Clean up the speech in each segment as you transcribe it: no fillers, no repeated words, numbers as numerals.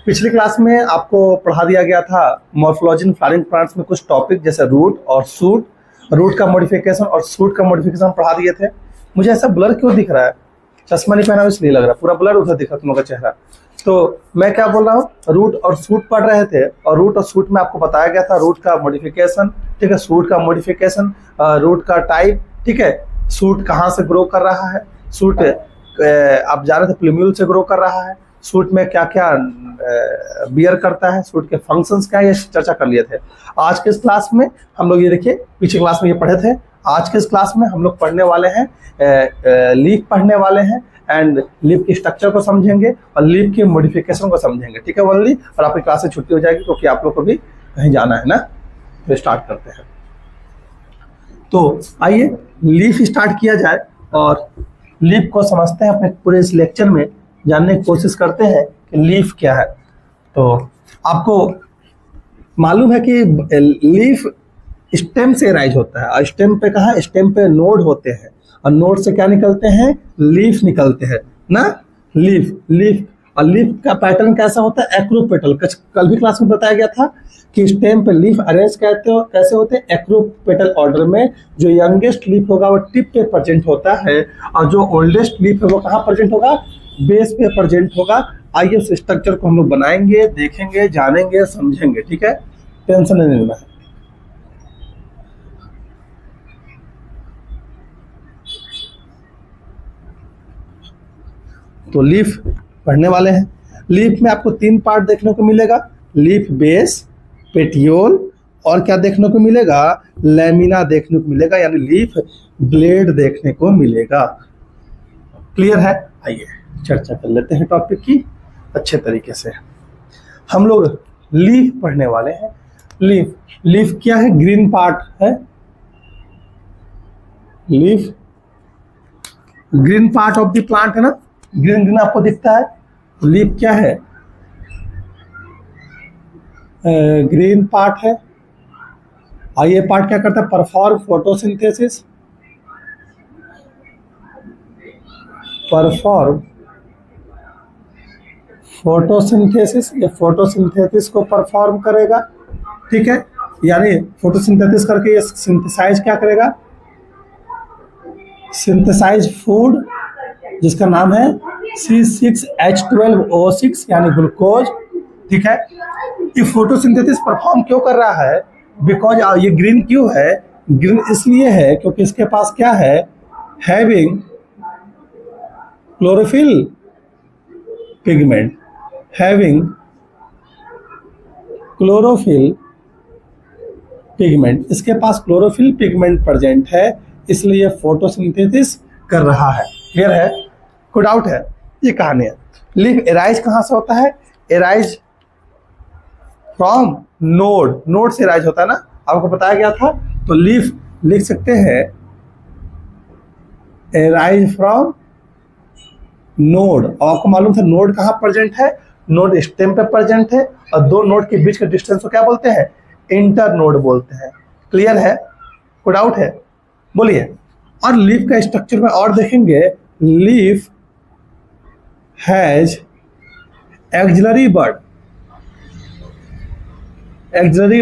पिछली क्लास में आपको पढ़ा दिया गया था मॉर्फोलॉजी इन फ्लावरिंग प्लांट्स में कुछ टॉपिक जैसे रूट और शूट, रूट का मॉडिफिकेशन और शूट का मॉडिफिकेशन पढ़ा दिए थे। मुझे ऐसा ब्लर क्यों दिख रहा है? चश्मा नहीं पहना इसलिए लग रहा है, पूरा ब्लर उधर दिख रहा है तुम लोगों का चेहरा। तो मैं क्या बोल रहा हूँ, रूट और शूट पढ़ रहे थे और रूट और शूट में आपको बताया गया था रूट का मॉडिफिकेशन, ठीक है, शूट का मॉडिफिकेशन, रूट का टाइप, ठीक है, शूट कहाँ से ग्रो कर रहा है, शूट आप जान रहे थे प्लूम्यूल से ग्रो कर रहा है, शूट में क्या क्या बियर करता है, शूट के फंक्शंस क्या है, ये चर्चा कर लिए थे। आज के इस क्लास में हम लोग ये देखिए, पीछे क्लास में ये पढ़े थे, आज के इस क्लास में हम लोग पढ़ने वाले हैं लीफ पढ़ने वाले हैं एंड लीफ की स्ट्रक्चर को समझेंगे और लीफ के मॉडिफिकेशन को समझेंगे, ठीक है ओनली। और आपकी क्लास से छुट्टी हो जाएगी क्योंकि आप लोग को भी कहीं जाना है ना। तो स्टार्ट करते हैं। तो आइए लीफ स्टार्ट किया जाए और लीफ को समझते हैं। अपने पूरे इस लेक्चर में जानने की कोशिश करते हैं कि लीफ क्या है। तो आपको मालूम है कि लीफ स्टेम से राइज होता है और स्टेम पे कहा, स्टेम पे नोड होते हैं और नोड से क्या निकलते हैं, लीफ निकलते हैं ना। लीफ और लीफ का पैटर्न कैसा होता है, एक्रोपेटल। कल भी क्लास में बताया गया था कि स्टेम पे लीफ अरेंज कैसे होते हैं, एक्रोपेटल ऑर्डर में। जो यंगेस्ट लीफ होगा वो टिप पे प्रेजेंट होता है और जो ओल्डेस्ट लीफ है वो कहाँ प्रेजेंट होगा, बेस पे प्रेजेंट होगा। आइए उस स्ट्रक्चर को हम लोग बनाएंगे, देखेंगे, जानेंगे, समझेंगे, ठीक है, टेंशन नहीं लेना है। तो लीफ पढ़ने वाले हैं। लीफ में आपको 3 पार्ट देखने को मिलेगा, लीफ बेस, पेटियोल और क्या देखने को मिलेगा, लैमिना देखने को मिलेगा, यानी लीफ ब्लेड देखने को मिलेगा। क्लियर है? आइए चर्चा कर लेते हैं टॉपिक की अच्छे तरीके से। हम लोग लीफ पढ़ने वाले हैं। लीफ क्या है, ग्रीन पार्ट है। Leaf green part of the plant है ना, ग्रीन ग्रीन आपको दिखता है। लीफ क्या है, ग्रीन पार्ट है। और ये पार्ट क्या करता है, परफॉर्म फोटोसिंथेसिस, परफॉर्म फोटोसिंथेसिस, ये फोटोसिंथेसिस को परफॉर्म करेगा, ठीक है। यानी फोटोसिंथेसिस करके ये सिंथेसाइज क्या करेगा, सिंथेसाइज फूड जिसका नाम है C6H12O6 यानी ग्लूकोज, ठीक है। ये फोटोसिंथेसिस परफॉर्म क्यों कर रहा है, बिकॉज ये ग्रीन क्यों है, ग्रीन इसलिए है क्योंकि इसके पास क्या है, having chlorophyll pigment, having chlorophyll pigment, इसके पास क्लोरोफिल पिगमेंट प्रेजेंट है, इसलिए फोटोसिंथेसिस कर रहा है। क्लियर है? कोई डाउट है? ये कहानी है। लीफ एराइज कहाँ से होता है, एराइज फ्रॉम नोड, नोड से एराइज होता है ना, आपको बताया गया था। तो लीफ लिख सकते हैं एराइज फ्रॉम नोड। और आपको मालूम था नोड कहाँ प्रेजेंट है, नोड स्टेम पे प्रेजेंट है और दो नोड के बीच के डिस्टेंस को क्या बोलते हैं, इंटर नोड बोलते हैं। क्लियर है? कोई डाउट है? बोलिए। और लीफ का स्ट्रक्चर में और देखेंगे, leaf has axillary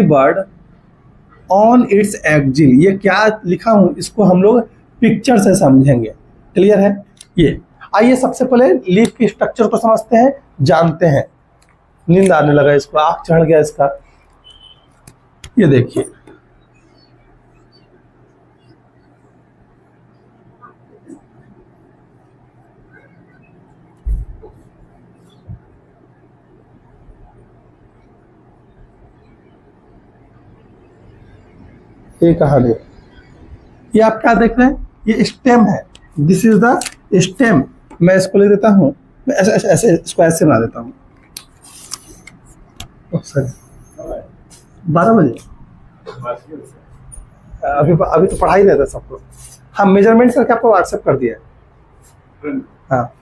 bud on its axil. ये क्या लिखा हूं, इसको हम लोग पिक्चर से समझेंगे। क्लियर है? ये आइए सबसे पहले लीफ की स्ट्रक्चर को समझते हैं, जानते हैं। नींद आने लगा इसको, आँख चढ़ गया इसका। ये देखिए, ये कहानी, ये आप क्या देख रहे हैं, ये स्टेम है, दिस इज द स्टेम। मैं इसको लिख देता हूँ, मैं ऐसे इसको ऐसे बना देता हूँ। 12 बजे अभी तो पढ़ा ही रहता सबको। हाँ, मेजरमेंट करके आपको व्हाट्सएप कर दिया है। हाँ,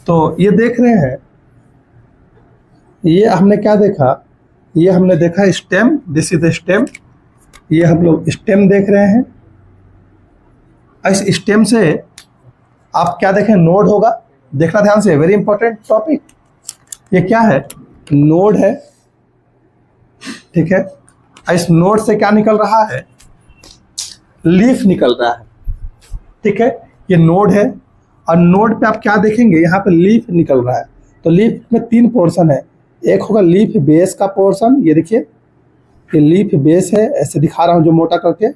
तो ये देख रहे हैं, ये हमने क्या देखा, ये हमने देखा stem, this is the stem. ये हम लोग स्टेम देख रहे हैं। इस स्टेम से आप क्या देखें, नोड होगा, देखना ध्यान से, वेरी इंपॉर्टेंट टॉपिक। ये क्या है, नोड है, ठीक है। इस नोड से क्या निकल रहा है, लीफ निकल रहा है, ठीक है। ये नोड है और नोड पे आप क्या देखेंगे, यहाँ पे लीफ निकल रहा है। तो लीफ में 3 पोर्शन है, एक होगा लीफ बेस का पोर्शन, ये देखिए ये लीफ बेस है, ऐसे दिखा रहा हूँ जो मोटा करके,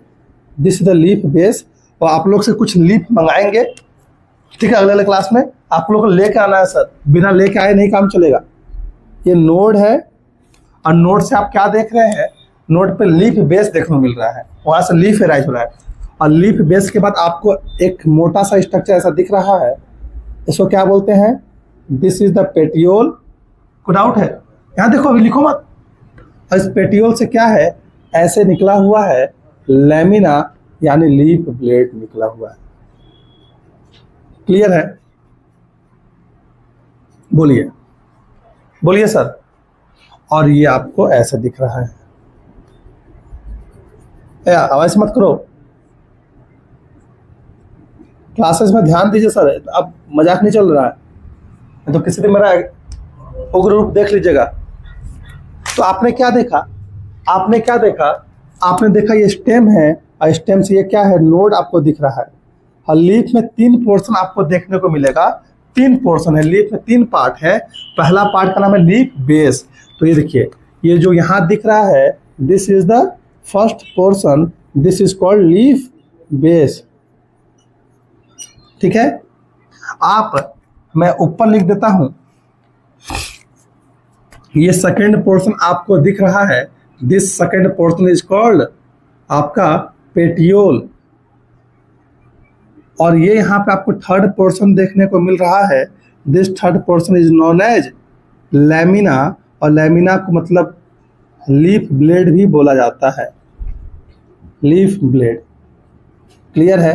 this is the leaf base. और आप लोग से कुछ लीफ मंगाएंगे, ठीक है, अगले क्लास में आप लोग को लेके आना है सर, बिना लेके आए नहीं काम चलेगा। ये नोड है और नोड से आप क्या देख रहे हैं, नोड पे लीफ बेस देखने को मिल रहा है, वहां से लीफ एराइज हो रहा है। और लीफ बेस के बाद आपको एक मोटा सा स्ट्रक्चर ऐसा दिख रहा है, इसको क्या बोलते हैं, दिस इज द पेटियोल। कोई डाउट है, यहाँ देखो अभी लिखो मत। और इस पेटियोल से क्या है, ऐसे निकला हुआ है लैमिना, यानी लीफ ब्लेड निकला हुआ है। क्लियर है, बोलिए बोलिए सर। और ये आपको ऐसे दिख रहा है, आवाज मत करो, क्लासेस में ध्यान दीजिए सर, अब मजाक नहीं चल रहा है। तो किसी दिन मेरा उग्र रूप देख लीजिएगा। तो आपने क्या देखा, आपने क्या देखा, आपने देखा ये स्टेम है और स्टेम से ये क्या है, नोड आपको दिख रहा है। और लीफ में 3 पोर्शन आपको देखने को मिलेगा, 3 पोर्शन है, लीफ में 3 पार्ट है। पहला पार्ट का नाम है लीफ बेस। तो ये देखिए, ये जो यहाँ दिख रहा है, this is the first portion, this is called leaf base, ठीक है। आप, मैं ऊपर लिख देता हूं, ये सेकेंड पोर्शन आपको दिख रहा है, this second portion is called आपका पेटियोल। और ये यहाँ पे आपको थर्ड पोर्शन देखने को मिल रहा है, this third portion is known as lamina. और लैमिना को मतलब लीफ ब्लेड भी बोला जाता है, लीफ ब्लेड। क्लियर है,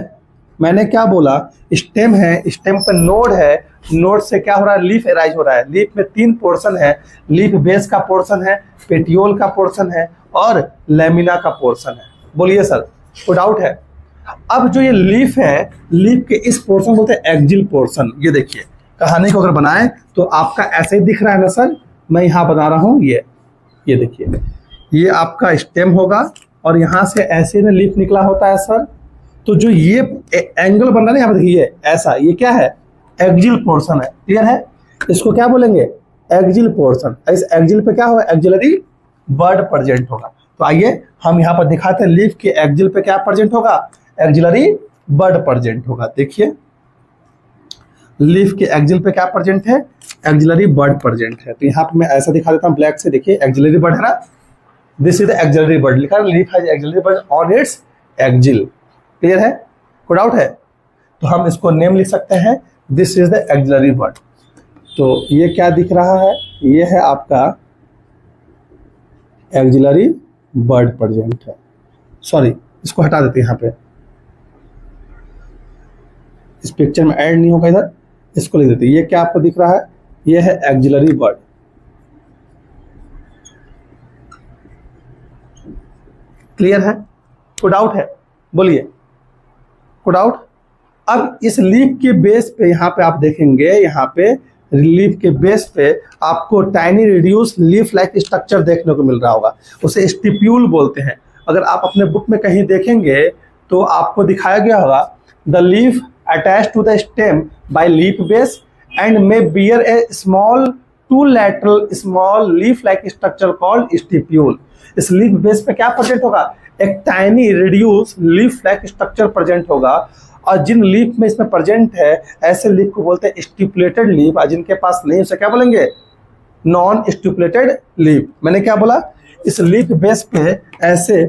मैंने क्या बोला, स्टेम है, स्टेम पे नोड है, नोड से क्या हो रहा है, लीफ एराइज हो रहा है। लीफ में 3 पोर्शन है, लीफ बेस का पोर्शन है, पेटियोल का पोर्शन है और लैमिना का पोर्शन है। बोलिए सर, कोई डाउट है। अब जो ये लीफ है, लीफ के इस पोर्शन बोलते हैं एक्जिल पोर्शन। ये देखिए, कहानी को अगर बनाए तो आपका ऐसे ही दिख रहा है ना सर, मैं यहाँ बना रहा हूँ, ये देखिए, ये आपका स्टेम होगा और यहाँ से ऐसे में लीफ निकला होता है सर। तो जो ये एंगल बन रहा है यहाँ पर देखिए ऐसा, ये क्या है, एक्जिल पोर्शन है। क्लियर है, इसको क्या बोलेंगे, एक्जिल पोर्शन। इस एक्जिल पे क्या होगा, एक्जिलरी बर्ड प्रेजेंट होगा। तो आइए हम यहाँ पर दिखाते हैं, लीफ के एक्जिल पे क्या प्रेजेंट होगा, एक्जिलरी बर्ड प्रेजेंट होगा। देखिए लीफ के एक्जिल पे क्या प्रेजेंट है, एक्जिलरी बर्ड प्रेजेंट है। तो यहाँ पे मैं ऐसा दिखा देता हूँ ब्लैक से, देखिए एक्जिलरी बर्ड है ना, this is the axillary bud, लिखा है leaf has axillary bud on it's axile. Clear है, कोई डाउट है। तो हम इसको नेम लिख सकते हैं, this is the axillary bud. तो ये क्या दिख रहा है, ये है आपका एक्जिलरी बर्ड प्रेजेंट है। सॉरी, इसको हटा देते हैं, यहाँ पे इस पिक्चर में ऐड नहीं होगा, इधर इसको लिख देते हैं। ये क्या आपको दिख रहा है, ये है एक्जिलरी बर्ड। क्लियर है, कोई डाउट है, बोलिए, कोई डाउट। अब इस लीफ के बेस पे यहाँ पे आप देखेंगे, यहाँ पे लीफ के बेस पे आपको tiny reduce leaf like structure देखने को मिल रहा होगा, उसे स्टिप्यूल बोलते हैं। अगर आप अपने बुक में कहीं देखेंगे तो आपको दिखाया गया होगा, the leaf attach to the stem by leaf base and may bear a small two lateral small leaf like structure called stipule. इस लीफ बेस पे क्या प्रेजेंट होगा, एक tiny reduce leaf like structure present होगा। और जिन leaf में इसमें present है, ऐसे लीफ को बोलते हैं स्टिपुलेटेड लीफ, और जिनके पास नहीं उसे क्या बोलेंगे, नॉन स्टिपुलेटेड लीफ। मैंने क्या बोला, इस लीफ बेस पे ऐसे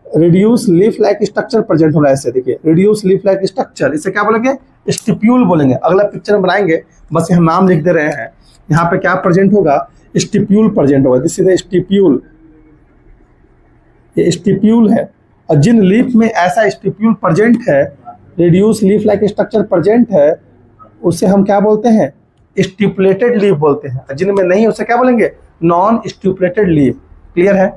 reduce leaf like structure present हो रहा है, ऐसे देखिए रिड्यूस लीफ लाइक स्ट्रक्चर, इसे क्या बोलेंगे, स्टिप्यूल बोलेंगे। अगला पिक्चर में बनाएंगे, बस यहाँ नाम लिख दे रहे हैं। यहाँ पे क्या प्रेजेंट होगा, स्टिप्यूल प्रेजेंट होगा, दिस इज स्टिप्यूल, ये स्टिप्यूल है। और जिन लीफ में ऐसा स्टिप्यूल प्रेजेंट है, reduce leaf like structure present है, उसे हम क्या बोलते हैं, स्टिपुलेटेड लीफ बोलते हैं। जिनमें नहीं उसे क्या बोलेंगे, नॉन स्टिपुलेटेड लीफ। क्लियर है,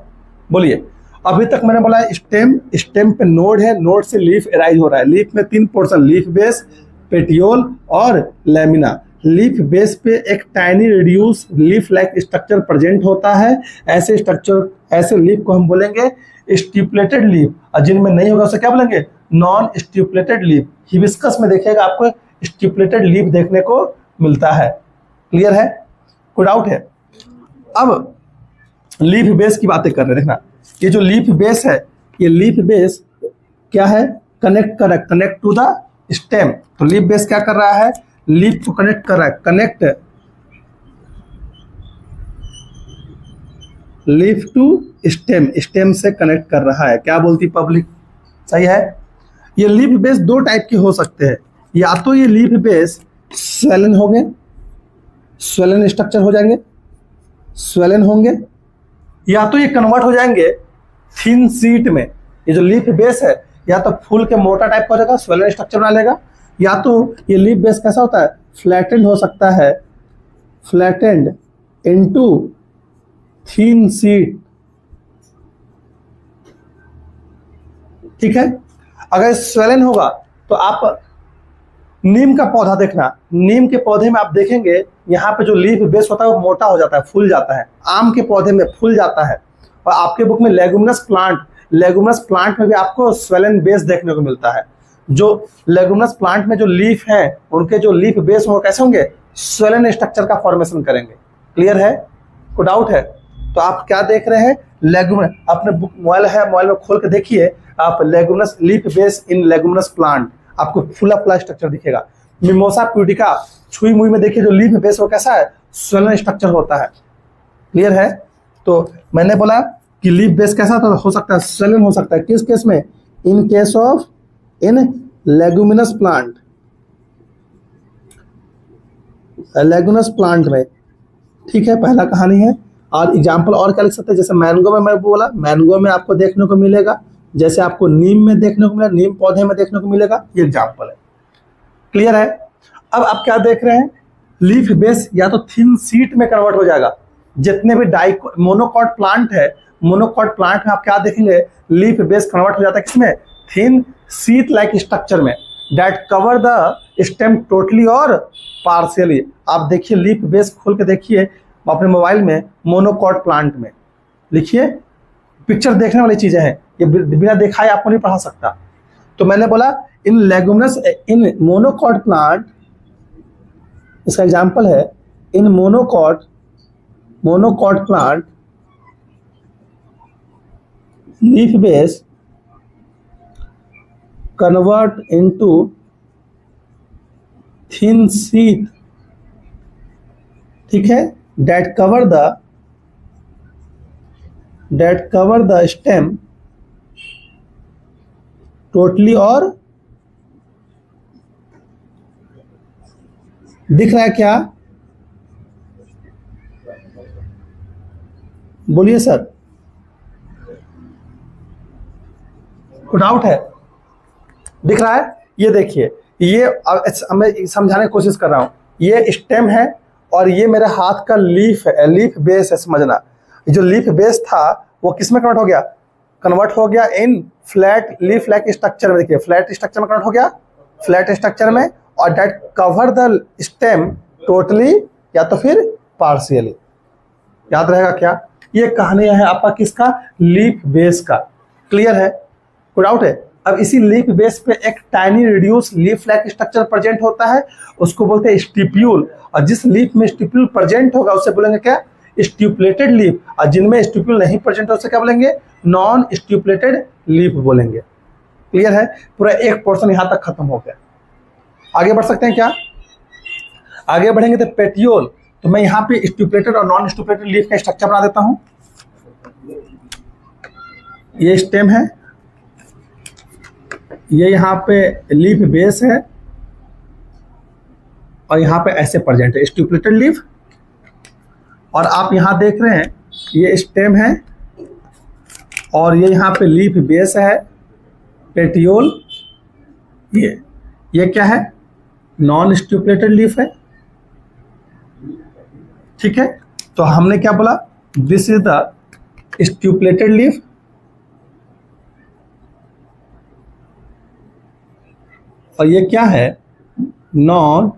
बोलिए। अभी तक मैंने बोला स्टेम, स्टेम पे नोड है, नोड से लीफ एराइज हो रहा है। लीफ में 3 पोर्शन, लीफ बेस, पेटियोल और लैमिना। लीफ बेस पे एक tiny reduce leaf like structure present होता है। ऐसे स्ट्रक्चर, ऐसे लीफ को हम बोलेंगे स्टिपुलेटेड लीफ, और जिनमें नहीं होगा उसे क्या बोलेंगे? Non stipulated leaf. हिबिस्कस में देखिएगा आपको स्टिपुलेटेड लीफ देखने को मिलता है। क्लियर है? कोई डाउट है? अब लीफ बेस की बातें कर रहे हैं। देखना, ये जो लीफ बेस है, ये लीफ बेस क्या है? कनेक्ट कर रहा है, कनेक्ट टू द स्टेम। तो लीफ बेस क्या कर रहा है? लीफ को कनेक्ट कर रहा है, कनेक्ट लीफ टू स्टेम, स्टेम से कनेक्ट कर रहा है। क्या बोलती पब्लिक? सही है। ये लीफ बेस दो टाइप के हो सकते हैं। या तो ये लीफ बेस स्वेलन होंगे, स्वेलन स्ट्रक्चर हो जाएंगे, स्वेलन होंगे, या तो ये कन्वर्ट हो जाएंगे थिन सीट में। ये जो लीफ बेस है या तो फूल के मोटा टाइप का हो जाएगा, स्वेलन स्ट्रक्चर बना लेगा, या तो ये लीफ बेस कैसा होता है? फ्लैटेंड हो सकता है, फ्लैटेंड इनटू थिन सीट। ठीक है। अगर स्वेलन होगा तो आप नीम का पौधा देखना, नीम के पौधे में आप देखेंगे यहाँ पे जो लीफ बेस होता है वो मोटा हो जाता है, फूल जाता है। आम के पौधे में फूल जाता है। और आपके बुक में लेगुमिनस प्लांट, लेगुमिनस प्लांट में भी आपको स्वेलन बेस देखने को मिलता है। जो लेगुमिनस प्लांट में जो लीफ है, उनके जो लीफ बेस होंगे कैसे होंगे? स्वेलन स्ट्रक्चर का फॉर्मेशन करेंगे। क्लियर है? कोई डाउट है? तो आप क्या देख रहे हैं? लेगुमिनस, अपने बुक मोबाइल है, मोबाइल में खोल के देखिए आप, leguminous leaf base in leguminous plant, आपको फुला फुला स्ट्रक्चर दिखेगा। मिमोसा प्यूडिका, छुई मुई में देखिए जो लीफ बेस वो कैसा है? स्वेलन स्ट्रक्चर होता है। क्लियर है? तो मैंने बोला कि लीफ बेस कैसा हो सकता है? स्वेलन हो सकता है। किस केस में? इन case of in leguminous plant, leguminous plant में। ठीक है, पहला कहानी है। और एग्जाम्पल और क्या लिख सकते हैं? जैसे मैंगो में मैं बोला, मैंगो में आपको देखने को मिलेगा, जैसे आपको नीम में देखने को मिला, नीम पौधे में देखने को मिलेगा। ये एग्जाम्पल है। क्लियर है? अब आप क्या देख रहे हैं? लीफ बेस या तो थिन सीट में कन्वर्ट हो जाएगा। जितने भी मोनोकॉट प्लांट है, मोनोकॉट प्लांट में आप क्या देखेंगे? लीफ बेस कन्वर्ट हो जाता है किसमें? थिन सीट लाइक स्ट्रक्चर में, that cover the stem totally और पार्शियली। आप देखिए लीफ बेस खोल के देखिए अपने मोबाइल में, मोनोकॉट प्लांट में लिखिए। पिक्चर देखने वाली चीजें हैं, ये बिना दिखाए आपको नहीं पढ़ा सकता। तो मैंने बोला in leguminous, in monocot plant, इसका एग्जांपल है in monocot plant leaf base convert into thin sheath, ठीक है, that cover the stem totally। और दिख रहा है क्या? बोलिए सर, कोई डाउट है? दिख रहा है? ये देखिए, ये मैं समझाने की कोशिश कर रहा हूं। ये स्टेम है और ये मेरे हाथ का लीफ है, लीफ बेस है, समझना। जो लीफ बेस था वो किस में कन्वर्ट हो गया? कन्वर्ट हो गया इन फ्लैट लीफ लाइक स्ट्रक्चर में। देखिए फ्लैट स्ट्रक्चर में कन्वर्ट हो गया, फ्लैट स्ट्रक्चर में, और that cover the stem totally या तो फिर पार्शियली। याद रहेगा क्या? ये कहानी है आपका किसका? लीफ बेस का। क्लियर है? कोई डाउट है? अब इसी लीफ बेस पे एक tiny reduce leaf like structure present होता है, उसको बोलते हैं स्टिप्यूल। और जिस लीफ में स्टिप्यूल प्रेजेंट होगा उसे बोलेंगे क्या? Stipulated leaf. और जिनमें स्टिप्यूल नहीं प्रेजेंट हो उसे क्या बोलेंगे? नॉन स्टिपुलेटेड लीफ बोलेंगे। क्लियर है? पूरा एक पोर्शन यहां तक खत्म हो गया। आगे बढ़ सकते हैं क्या? आगे बढ़ेंगे तो पेटियोल। तो मैं यहाँ पे स्टिपुलेटेड और नॉन स्टिपुलेटेड लीफ का स्ट्रक्चर बना देता हूं। ये स्टेम है, ये यहाँ पे लीफ बेस है, और यहाँ पे ऐसे प्रेजेंट है स्टिपुलेटेड लीफ। और आप यहाँ देख रहे हैं ये स्टेम है और ये यहाँ पे लीफ बेस है, पेटियोल। ये क्या है? नॉन स्टिपुलेटेड लीफ है। ठीक है, तो हमने क्या बोला? This is the stipulated leaf, और ये क्या है? Non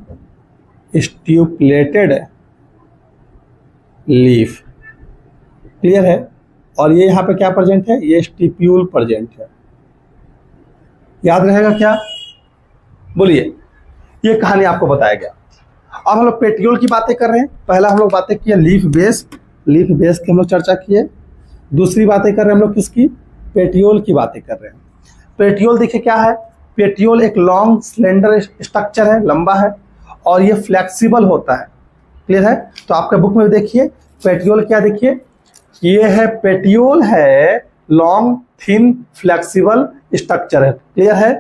stipulated leaf. क्लियर है। और ये यहाँ पे क्या प्रेजेंट है, ये स्टिप्यूल प्रेजेंट है। याद रहेगा क्या, बोलिए। ये कहानी आपको बताया गया। अब हम लोग पेटियोल की बातें कर रहे हैं। पहला हम लोग बातें किए लीफ बेस, लीफ बेस की हम लोग चर्चा किए। दूसरी बातें कर रहे हैं हम लोग किसकी, पेटियोल की बातें कर रहे हैं। पेटियोल देखिए क्या है, पेटियोल एक लॉन्ग स्लेंडर स्ट्रक्चर है, लंबा है और ये फ्लेक्सिबल होता है। क्लियर है। तो आपके बुक में देखिए पेटियोल क्या, देखिए ये है पेटियोल है लॉन्ग थिन फ्लेक्सिबल स्ट्रक्चर है। क्लियर है,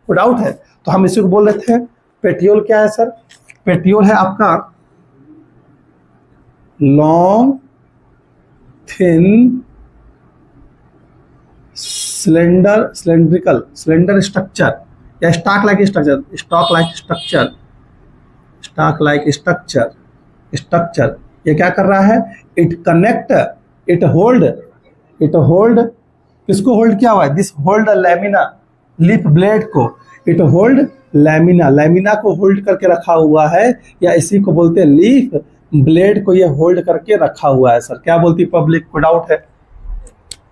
कोई डाउट है। तो हम इसी को बोल रहे थे पेटियोल क्या है सर, पेटियोल है आपका लॉन्ग थिन स्लेंडर स्ट्रक्चर या स्टॉक लाइक स्ट्रक्चर। ये क्या कर रहा है, इट होल्ड किसको होल्ड किया हुआ है, this hold lamina leaf blade को, इट होल्ड लैमिना को होल्ड करके रखा हुआ है, या इसी को बोलते हैं लीफ ब्लेड को ये होल्ड करके रखा हुआ है। सर क्या बोलती पब्लिक, को डाउट है।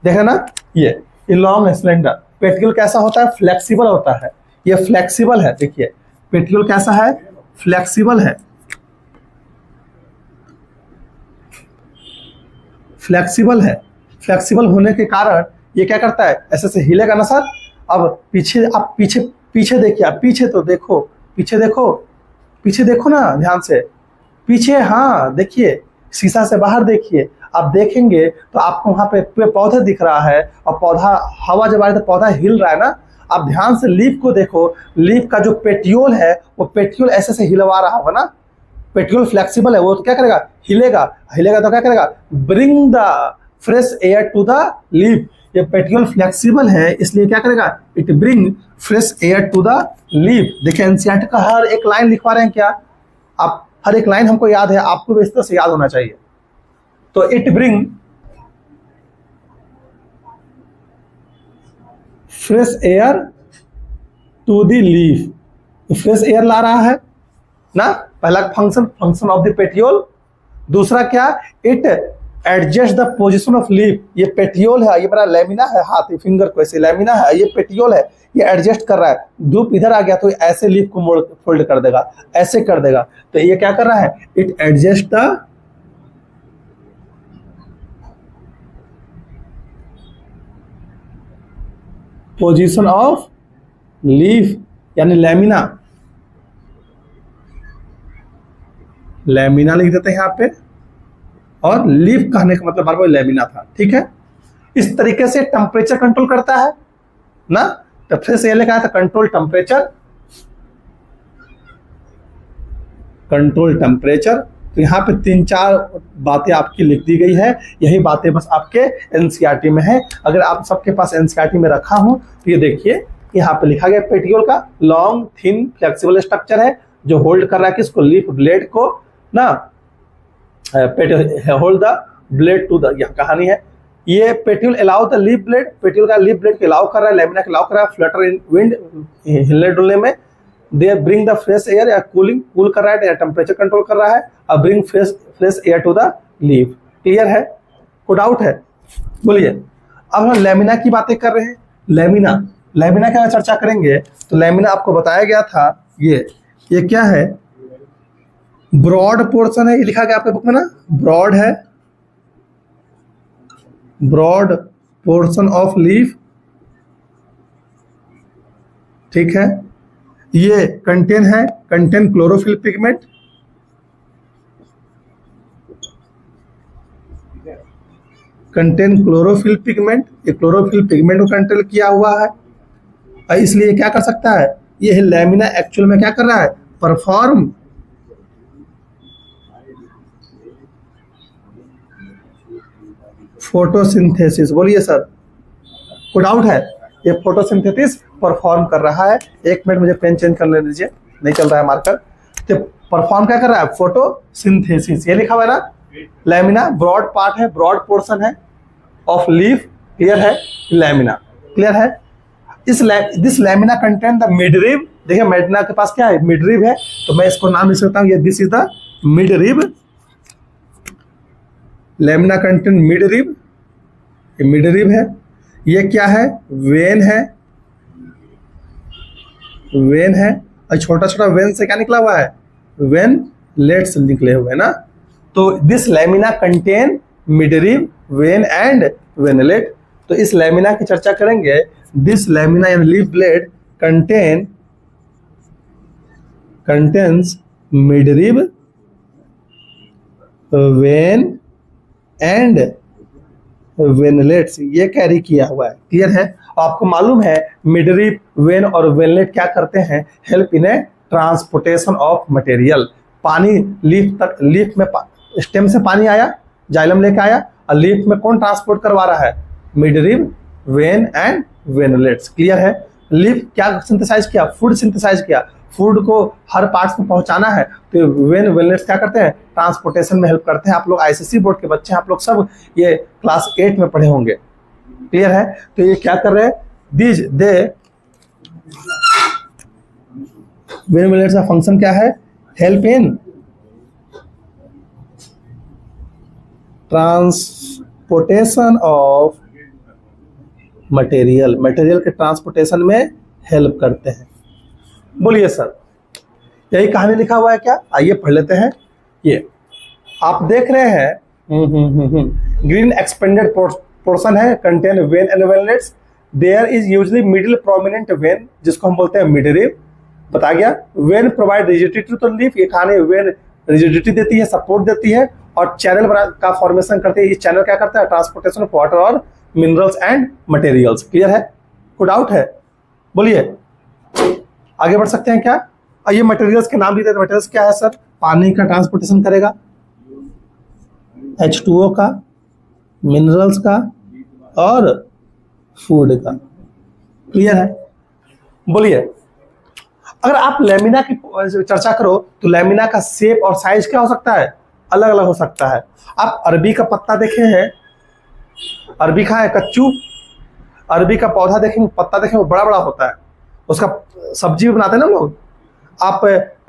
देखा ना, ये लॉन्ग स्लेंडर पेटियोल कैसा होता है, फ्लेक्सिबल होता है। ये फ्लेक्सिबल है, देखिए पेटियोल कैसा है, फ्लेक्सिबल है। फ्लेक्सिबल होने के कारण ये क्या करता है, ऐसे से हिलेगा ना सर। अब पीछे देखिए, आप पीछे देखो ना ध्यान से, पीछे, हाँ देखिए शीशा से बाहर देखिए, आप देखेंगे तो आपको वहां पे पौधा दिख रहा है और पौधा, हवा जब आ रही है तो पौधा हिल रहा है ना। आप ध्यान से लीफ को देखो, लीफ का जो पेटियोल है वो पेटियोल ऐसे से हिलवा रहा होगा ना। पेटियोल फ्लेक्सिबल है, वो तो क्या करेगा, हिलेगा तो क्या करेगा, bring the fresh air to the leaf. ये पेटियोल फ्लेक्सिबल है इसलिए क्या करेगा, it bring fresh air to the leaf. देखिए एनसीईआरटी का हर एक लाइन लिखवा रहे हैं क्या आप, हर एक लाइन हमको याद है, आपको भी इस तरह से याद होना चाहिए। तो it bring fresh air to the leaf, fresh air ला रहा है ना, पहला फंक्शन ऑफ द पेटियोल। दूसरा क्या, it adjust the position of leaf. ये पेटियोल है, ये मेरा लेमिना है, हाथ फिंगर को ऐसे लेमिना है, ये पेटियोल है, ये एडजस्ट कर रहा है। धूप इधर आ गया तो ऐसे लीफ को मोड़ फोल्ड कर देगा, ऐसे कर देगा। तो ये क्या कर रहा है, it adjust the position of leaf, यानी लेमिना लिख देते हैं यहाँ पे, और लीफ कहने का मतलब बार लेमिना था। ठीक है, इस तरीके से टेम्परेचर कंट्रोल करता है ना। तो फिर से ये लिखा था कंट्रोल टेम्परेचर। तो यहाँ पे 3-4 बातें आपकी लिख दी गई है, यही बातें बस आपके एनसीईआरटी में है। अगर आप सबके पास एनसीईआरटी में रखा हूं तो ये देखिए यहाँ पे लिखा गया पेटियोल का लॉन्ग थिन फ्लेक्सिबल स्ट्रक्चर है जो होल्ड कर रहा है किसको, लीफ ब्लेड को ना, hold the blade to the, यह कहानी है। ये petiole allow the leaf blade, petiole का लीफ ब्लेड को अलाउ कर रहा है, लेमिना को अलाउ कर रहा है फ्लटर इन विंड, हिलने डुलने में। They bring the fresh air, या कूल कर रहा है या टेम्परेचर कंट्रोल कर रहा है, और bring fresh air to the leaf. Clear है, कोई डाउट है, बोलिए। अब हम लेमिना की बातें कर रहे हैं। लेमिना का चर्चा करेंगे तो लेमिना आपको बताया गया था, ये क्या है, ब्रॉड पोर्शन है, ये लिखा गया आपके बुक में ना, ब्रॉड है, ब्रॉड पोर्शन ऑफ लीफ। ठीक है, ये कंटेन क्लोरोफिल पिगमेंट, ये क्लोरोफिल पिगमेंट को कंटेन किया हुआ है, और इसलिए क्या कर सकता है, ये लेमिना एक्चुअल में क्या कर रहा है, परफॉर्म फोटोसिंथेसिस। बोलिए सर, कोई डाउट है, ये फोटोसिंथेसिस परफॉर्म कर रहा है। एक मिनट मुझे पेन चेंज करने दीजिए, नहीं चल रहा है मार्कर। तो परफॉर्म क्या कर रहा है, फोटोसिंथेसिस। ये लिखा हुआ है ना, लेमिना ब्रॉड पार्ट है, ब्रॉड पोर्शन है ऑफ लीफ। क्लियर है, लेमिना क्लियर है। This lamina contain the midrib देखिए मेडना के पास क्या है, मिड रिब है, तो मैं इसको नाम लिख सकता हूँ, ये this is the mid rib, lamina contain mid rib, ये मिड रिब है। ये क्या है, वेन है, वेन है, और छोटा छोटा वेन से क्या निकला हुआ है, वेन लेट्स निकले हुए हैं ना। तो this lamina contain mid rib, vein and veinlet. तो इस लेमिना की चर्चा करेंगे। This lamina and leaf blade contains mid rib, vein and veinlets, ये कैरी किया हुआ है। क्लियर है। आपको मालूम है मिड रिब, वेन और वेनलेट क्या करते हैं, help in A transportation of material. पानी लीफ में स्टेम से पानी आया, जाइलम लेके आया, और लीफ में कौन ट्रांसपोर्ट करवा रहा है, mid rib, vein and veinlets. Clear है। लीफ क्या सिंथेसाइज किया, फूड सिंथेसाइज किया, फूड को हर पार्ट्स में पहुंचाना है, तो वेन वेनलेट्स क्या करते हैं, ट्रांसपोर्टेशन में हेल्प करते हैं। आप लोग आईसीएसई बोर्ड के बच्चे हैं, आप लोग सब ये क्लास 8 में पढ़े होंगे। क्लियर है। तो ये क्या कर रहे हैं, दे वेन वेनलेट्स का फंक्शन क्या है, help in transportation of material, material के ट्रांसपोर्टेशन में हेल्प करते हैं। बोलिए सर, यही कहानी लिखा हुआ है क्या, आइए पढ़ लेते हैं। ये आप देख रहे हैं ग्रीन एक्सपेंडेड पोर्शन है, contain vein and veinlets. There is usually middle prominent vein, जिसको हम बोलते हैं मिड रिब, बता गया। Vein provide rigidity to leaf, ये कहानी वेन रिजिडिटी देती है, सपोर्ट देती है, और चैनल का फॉर्मेशन करते हैं। ये चैनल क्या करता है, ट्रांसपोर्टेशन ऑफ वाटर और मिनरल्स एंड मटेरियल्स। क्लियर है, कोई डाउट है, बोलिए आगे बढ़ सकते हैं क्या। और ये मटेरियल्स के नाम भी देते हैं। मटेरियल्स क्या है सर, पानी का ट्रांसपोर्टेशन करेगा, H2O का, मिनरल्स का और फूड का। क्लियर है, बोलिए। अगर आप लेमिना की चर्चा करो तो लेमिना का शेप और साइज क्या हो सकता है, अलग अलग हो सकता है। आप अरबी का पत्ता देखे हैं, अरबी खाए कच्चू, अरबी का पौधा देखेंगे, पत्ता देखेंगे, वो बड़ा बड़ा होता है, उसका सब्जी भी बनाते हैं ना लोग। आप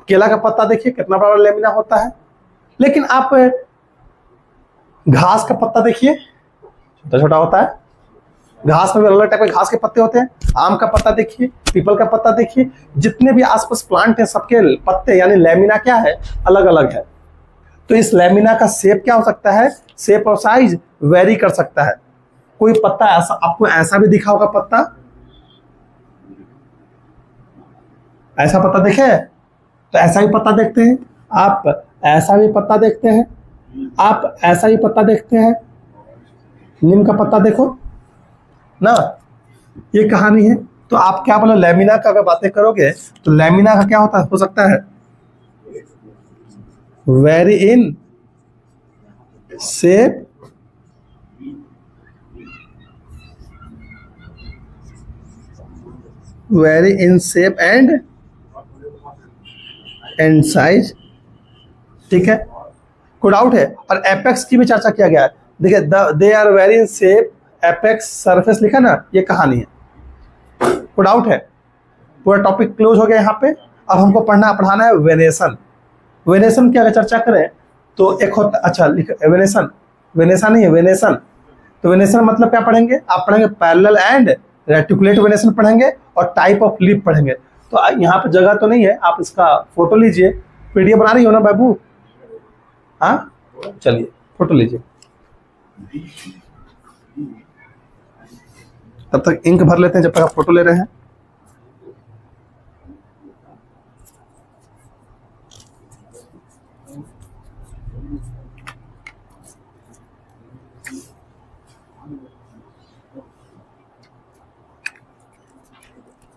केला का पत्ता देखिए कितना बड़ा लेमिना होता है। लेकिन आप घास का पत्ता देखिए, छोटा छोटा होता है। घास में भी अलग अलग टाइप के घास के पत्ते होते हैं। आम का पत्ता देखिए, पीपल का पत्ता देखिए, जितने भी आसपास प्लांट हैं सबके पत्ते यानी लेमिना क्या है, अलग अलग है। तो इस लेमिना का शेप क्या हो सकता है, शेप और साइज वेरी कर सकता है। कोई पत्ता ऐसा आपको ऐसा भी दिखा होगा, पत्ता ऐसा पत्ता देखे तो ऐसा ही पत्ता देखते हैं, आप ऐसा भी पत्ता देखते हैं, आप ऐसा ही पत्ता देखते हैं। नीम का पत्ता देखो ना, ये कहानी है। तो आप क्या बोलो, लेमिना का अगर बातें करोगे तो लेमिना का क्या होता हो सकता है, very in shape, very in shape and size. ठीक है, कोई डाउट है। और एपेक्स की भी चर्चा किया गया है। देखिए they are vary in shape, apex surface लिखा ना, ये कहानी है। कोई डाउट है, पूरा टॉपिक क्लोज हो गया यहाँ पे। अब हमको पढ़ाना है वेनेशन। वेनेशन की अगर चर्चा करें तो एक होता, अच्छा वेनेशन, वेनेशन नहीं है, वेनेशन। तो वेनेशन मतलब क्या पढ़ेंगे, आप पढ़ेंगे पैरेलल एंड रेटिकुलेट वेनेशन पढ़ेंगे, और टाइप ऑफ लीफ पढ़ेंगे। तो यहाँ पे जगह तो नहीं है, आप इसका फोटो लीजिए। पीडीएफ बना रही हो ना बाबू, हाँ चलिए फोटो लीजिए। तब तक इंक भर लेते हैं जब तक आप फोटो ले रहे हैं।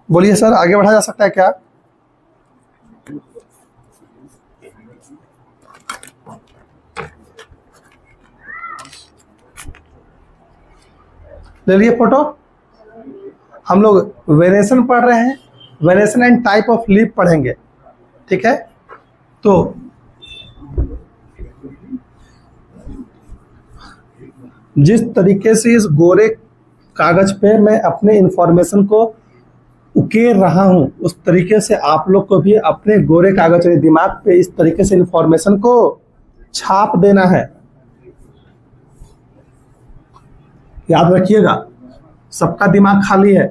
बोलिए सर, आगे बढ़ा जा सकता है क्या। ले लिए फोटो। हम लोग वेनेशन पढ़ रहे हैं, venation and type of leaf पढ़ेंगे। ठीक है, तो जिस तरीके से इस गोरे कागज पे मैं अपने इंफॉर्मेशन को उकेर रहा हूं, उस तरीके से आप लोग को भी अपने गोरे कागज और दिमाग पे इस तरीके से इंफॉर्मेशन को छाप देना है। याद रखिएगा, सबका दिमाग खाली है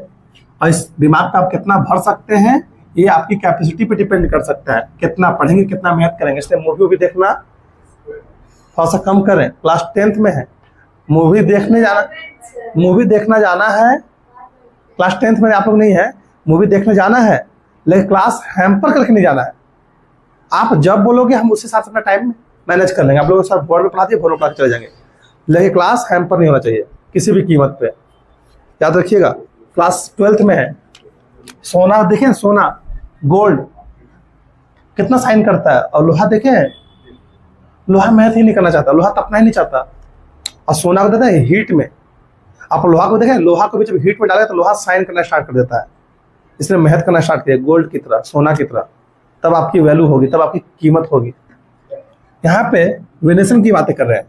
और इस दिमाग पे आप कितना भर सकते हैं ये आपकी कैपेसिटी पे डिपेंड कर सकता है, कितना पढ़ेंगे कितना मेहनत करेंगे। इसलिए मूवी भी देखना थोड़ा सा कम करें। क्लास 10th में है, मूवी देखने जाना, मूवी देखना जाना है। क्लास 10th में आप लोग नहीं है, मूवी देखने जाना है, लेकिन क्लास हैम्पर करके नहीं जाना है। आप जब बोलोगे हम उस हिसाब से अपना टाइम मैनेज कर लेंगे। आप लोगों के साथ भोर में पढ़ा दिए, भोर में पढ़ा के चले जाएंगे, लेकिन क्लास हैम्पर नहीं होना चाहिए किसी भी कीमत पे। याद रखिएगा, क्लास 12th में है, सोना देखें, सोना गोल्ड कितना साइन करता है, और लोहा देखें, लोहा मैथ ही नहीं करना चाहता, लोहा तपना ही नहीं चाहता, और सोना को देता है हीट में। आप लोहा को देखें, लोहा को भी जब हीट में डालें तो लोहा साइन करना स्टार्ट कर देता है। इसलिए मेहनत करना स्टार्ट किया गोल्ड की तरह, सोना की तरह, तब आपकी वैल्यू होगी, तब आपकी कीमत होगी। यहाँ पे वेनेसन की बातें कर रहे हैं।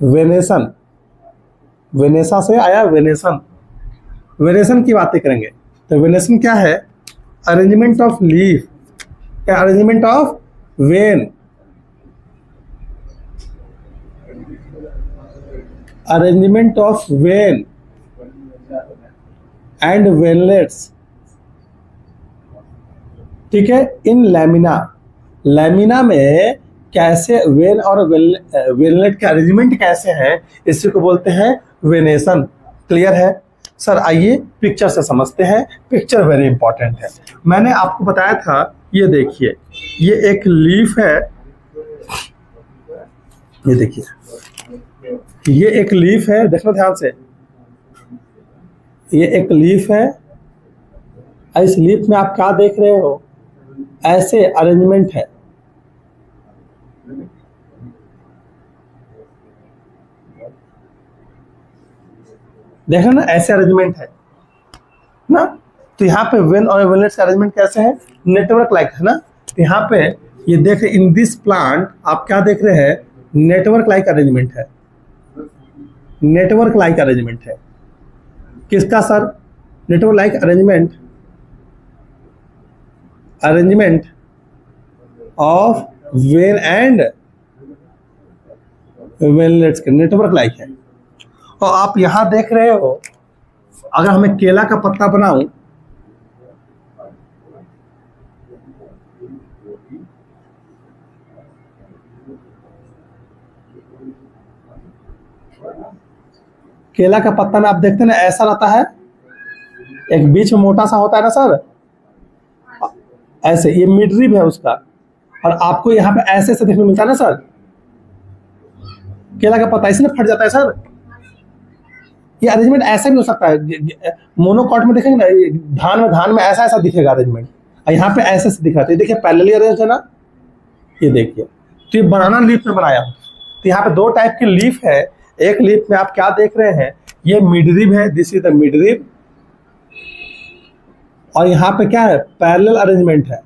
वेनेसन, वेनेसा से आया वेनेसन, वेनेसन की बातें करेंगे। तो वेनेसन क्या है? अरेंजमेंट ऑफ लीफ, क्या arrangement of when, arrangement of when and veinlets, ठीक है, इन लैमिना। लैमिना में कैसे वेन और वेनलेट के अरेंजमेंट कैसे हैं, इसी को बोलते हैं वेनेसन। क्लियर है सर? आइए पिक्चर से समझते हैं, पिक्चर वेरी इंपॉर्टेंट है। मैंने आपको बताया था, ये देखिए, ये एक लीफ है, ये देखिए, ये एक लीफ है, देखो ध्यान से, ये एक लीफ है। इस लीफ में आप क्या देख रहे हो? ऐसे अरेंजमेंट है, देख रहे ना, ऐसे अरेंजमेंट है ना। तो यहाँ पे वेन और वेनलेट्स का अरेंजमेंट कैसे है? नेटवर्क लाइक है ना। तो यहाँ पे ये देख रहे, इन दिस प्लांट आप क्या देख रहे हैं? नेटवर्क लाइक अरेंजमेंट है, नेटवर्क लाइक अरेंजमेंट है। किसका sir? Network like arrangement, arrangement of when and veinlets के नेटवर्क लाइक है। और आप यहां देख रहे हो, अगर हमें केला का पत्ता बनाऊं, केला का पत्ता में आप देखते हैं ना, ऐसा रहता है, एक बीच में मोटा सा होता है ना सर, ऐसे, ये मिड रिब है उसका, और आपको यहाँ पे ऐसे ऐसे देखने मिलता है ना सर। केला का पत्ता इसलिए फट जाता है सर। ये अरेंजमेंट ऐसा भी हो सकता है, मोनोकॉट में देखेंगे ना, धान में ऐसा ऐसा दिखेगा अरेंजमेंट, और यहाँ पे ऐसे ऐसे दिख रहा है। देखिए पैरेलली अरेंज है ना, ये देखिए। तो ये बनाना लीफ में बनाया हूँ। तो यहाँ पे दो टाइप की लीफ है। एक लीफ में आप क्या देख रहे हैं? ये मिडरिब है, दिस इज द मिडरिब, और यहाँ पे क्या है? पैरेलल अरेंजमेंट है।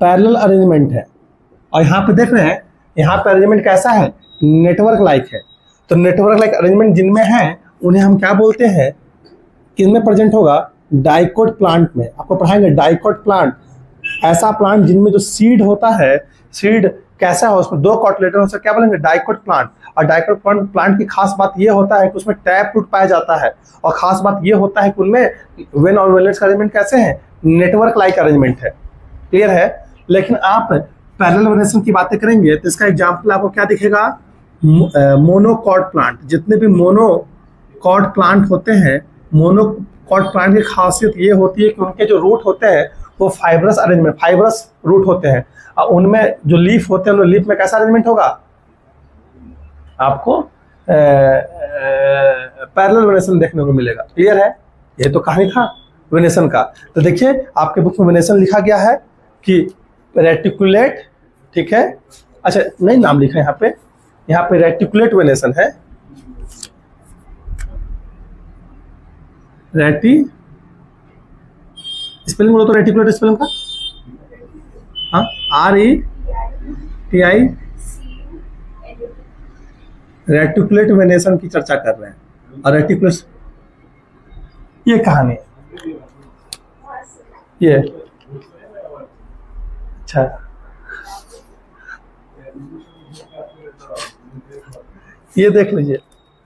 पैरेलल अरेंजमेंट है, और यहाँ पे देख रहे हैं, यहाँ पे अरेंजमेंट कैसा है? नेटवर्क लाइक है। तो नेटवर्क लाइक अरेंजमेंट जिनमें है उन्हें हम क्या बोलते हैं? किसमें प्रेजेंट होगा? डाइकोट प्लांट में। आपको पढ़ाएंगे डाइकोट प्लांट, ऐसा प्लांट जिनमें जो सीड होता है, सीड कैसा है, उसमें दो कॉटलेटर हो सकते, क्या बोलेंगे? Dicot plant. और डाइकोट प्लांट की खास बात ये होता है कि उसमें टैप रूट पाया जाता है, और खास बात ये होता है कि उनमें वेन और वेनलेट्स का अरेंजमेंट कैसे है? नेटवर्क लाइक अरेंजमेंट है। क्लियर है? लेकिन आप पैरेलल वेनेसन की बातें करेंगे तो इसका एग्जाम्पल आपको क्या दिखेगा? Monocot plant. जितने भी मोनोकॉट प्लांट होते हैं, मोनोकॉट प्लांट की खासियत ये होती है कि उनके जो रूट होते हैं वो फाइब्रस अरेंजमेंट, फाइब्रस रूट होते हैं, और उनमें जो लीफ होते हैं, उन लीफ में कैसा अरेंजमेंट होगा? आपको पैरेलल वेनेसन देखने को मिलेगा। क्लियर है? ये तो कहानी था वेनेसन का। तो देखिए आपके बुक में वेनेसन लिखा गया है कि रेटिकुलेट, ठीक है, अच्छा नहीं नाम लिखा है यहाँ पे रेटिकुलेट वेनेसन है। रेटी स्पेलिंग बोलो तो रेटिकुलेट स्पेलिंग का, हाँ, RETI, रेटिकुलेट वेनेसन की चर्चा कर रहे हैं। और रेटिकुलस, ये कहानी है ये। अच्छा, ये देख लीजिए,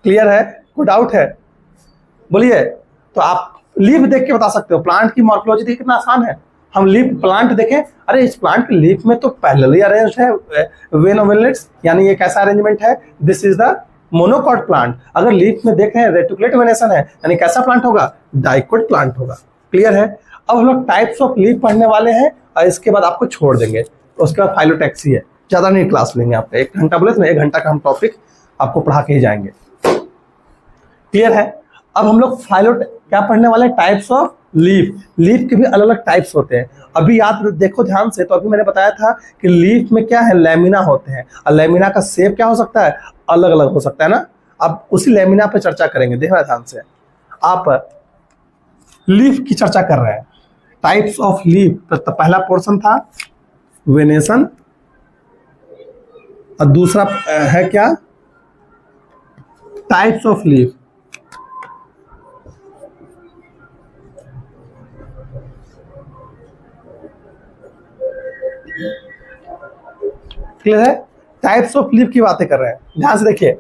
क्लियर है? कोई डाउट है? बोलिए। तो आप लीफ देख के बता सकते हो। प्लांट की मॉर्फोलॉजी देखिए कितना आसान है। हम लीफ प्लांट देखें, अरे इस प्लांट के लीफ में तो पैरेलली अरेंज्ड है वेन और वेनलेट्स, यानी ये कैसा अरेंजमेंट है? This is the monocot plant. अगर लीफ में देख रहे हैं रेटिकुलेट वेनेसन है, यानी कैसा प्लांट होगा? डाइकोट प्लांट होगा। क्लियर है? अब हम लोग टाइप्स ऑफ लीफ पढ़ने वाले हैं और इसके बाद आपको छोड़ देंगे। उसके बाद फाइलोटैक्सी है, ज्यादा नहीं क्लास लेंगे आपका, 1 घंटा बोले तो 1 घंटा का हम टॉपिक आपको पढ़ा के ही जाएंगे। क्लियर है? अब हम लोग क्या पढ़ने वाले? Types of leaf. लीफ के भी अलग अलग टाइप्स होते हैं। अभी याद देखो ध्यान से, तो अभी मैंने बताया था कि लीफ में क्या है? लैमिना होते हैं, और लैमिना का शेप क्या हो सकता है? अलग अलग हो सकता है ना। अब उसी लैमिना पे चर्चा करेंगे, देखना ध्यान से। आप लीफ की चर्चा कर रहे हैं, टाइप्स ऑफ लीफ। तो पहला पोर्शन था वेनेसन, और दूसरा है क्या? Types of leaf. क्लियर है? टाइप्स ऑफ लीफ की बातें कर रहे हैं, ध्यान से देखिए।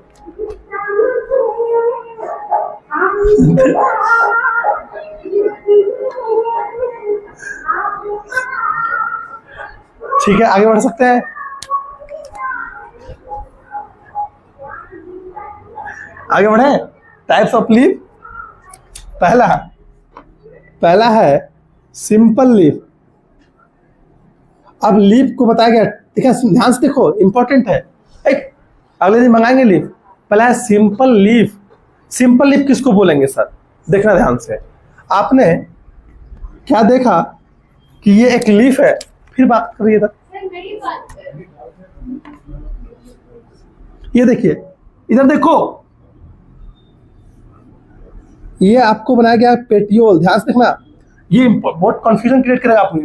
ठीक है, आगे बढ़ सकते हैं। आगे बढ़े। टाइप्स ऑफ लीफ, पहला है सिंपल लीफ। अब लीफ को बताया गया, ठीक है, ध्यान से देखो, इंपॉर्टेंट है। एक अगले दिन मंगाएंगे लीफ। पहला है सिंपल लीफ। सिंपल लीफ किसको बोलेंगे सर? देखना ध्यान से। आपने क्या देखा कि ये एक लीफ है, फिर बात करिए इधर। ये देखिए, इधर देखो, ये आपको बनाया गया पेटियोल। ध्यान से देखना, ये बहुत कंफ्यूजन क्रिएट करेगा आपको।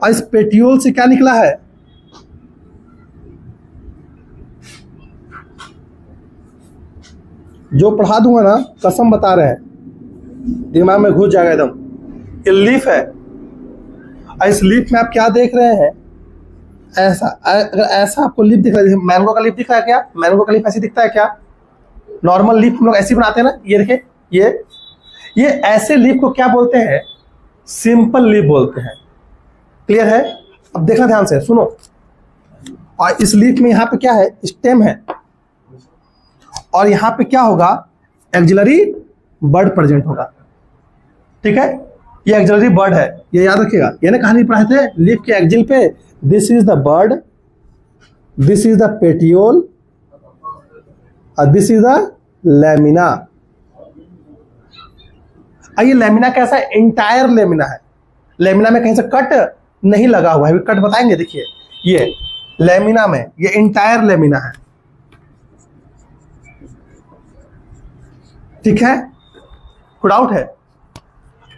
और इस पेटियोल से क्या निकला है? जो पढ़ा दूंगा ना, कसम बता रहे हैं, दिमाग में घुस जाएगा एकदम। ये लीफ है, और इस लीफ में आप क्या देख रहे हैं? ऐसा, अगर ऐसा आपको लीफ दिख रहा है, मैंगो का लीफ दिख रहा है क्या? मैंगो का लीफ ऐसे दिखता है क्या? नॉर्मल लीफ हम लोग ऐसे बनाते हैं ना। ये देखिए, ये ऐसे लीफ को क्या बोलते हैं? सिंपल लीफ बोलते हैं। क्लियर है? अब देखना ध्यान से, सुनो। और इस लीफ में यहाँ पे क्या है? स्टेम है, और यहाँ पे क्या होगा? एक्सिलरी बर्ड प्रेजेंट होगा। ठीक है, ये एक्सिलरी बर्ड है, ये याद रखिएगा। ये ना कहानी पढ़ाए थे लीफ के एक्सिल पे। This is the bird, this is the petiole, और दिस इज द लैमिना। ये लैमिना कैसा है? इंटायर लैमिना है। लैमिना में कहीं से कट नहीं लगा हुआ है, कट बताएंगे। देखिए, ये लैमिना में ये इंटायर लैमिना है। ठीक है, कोई डाउट है?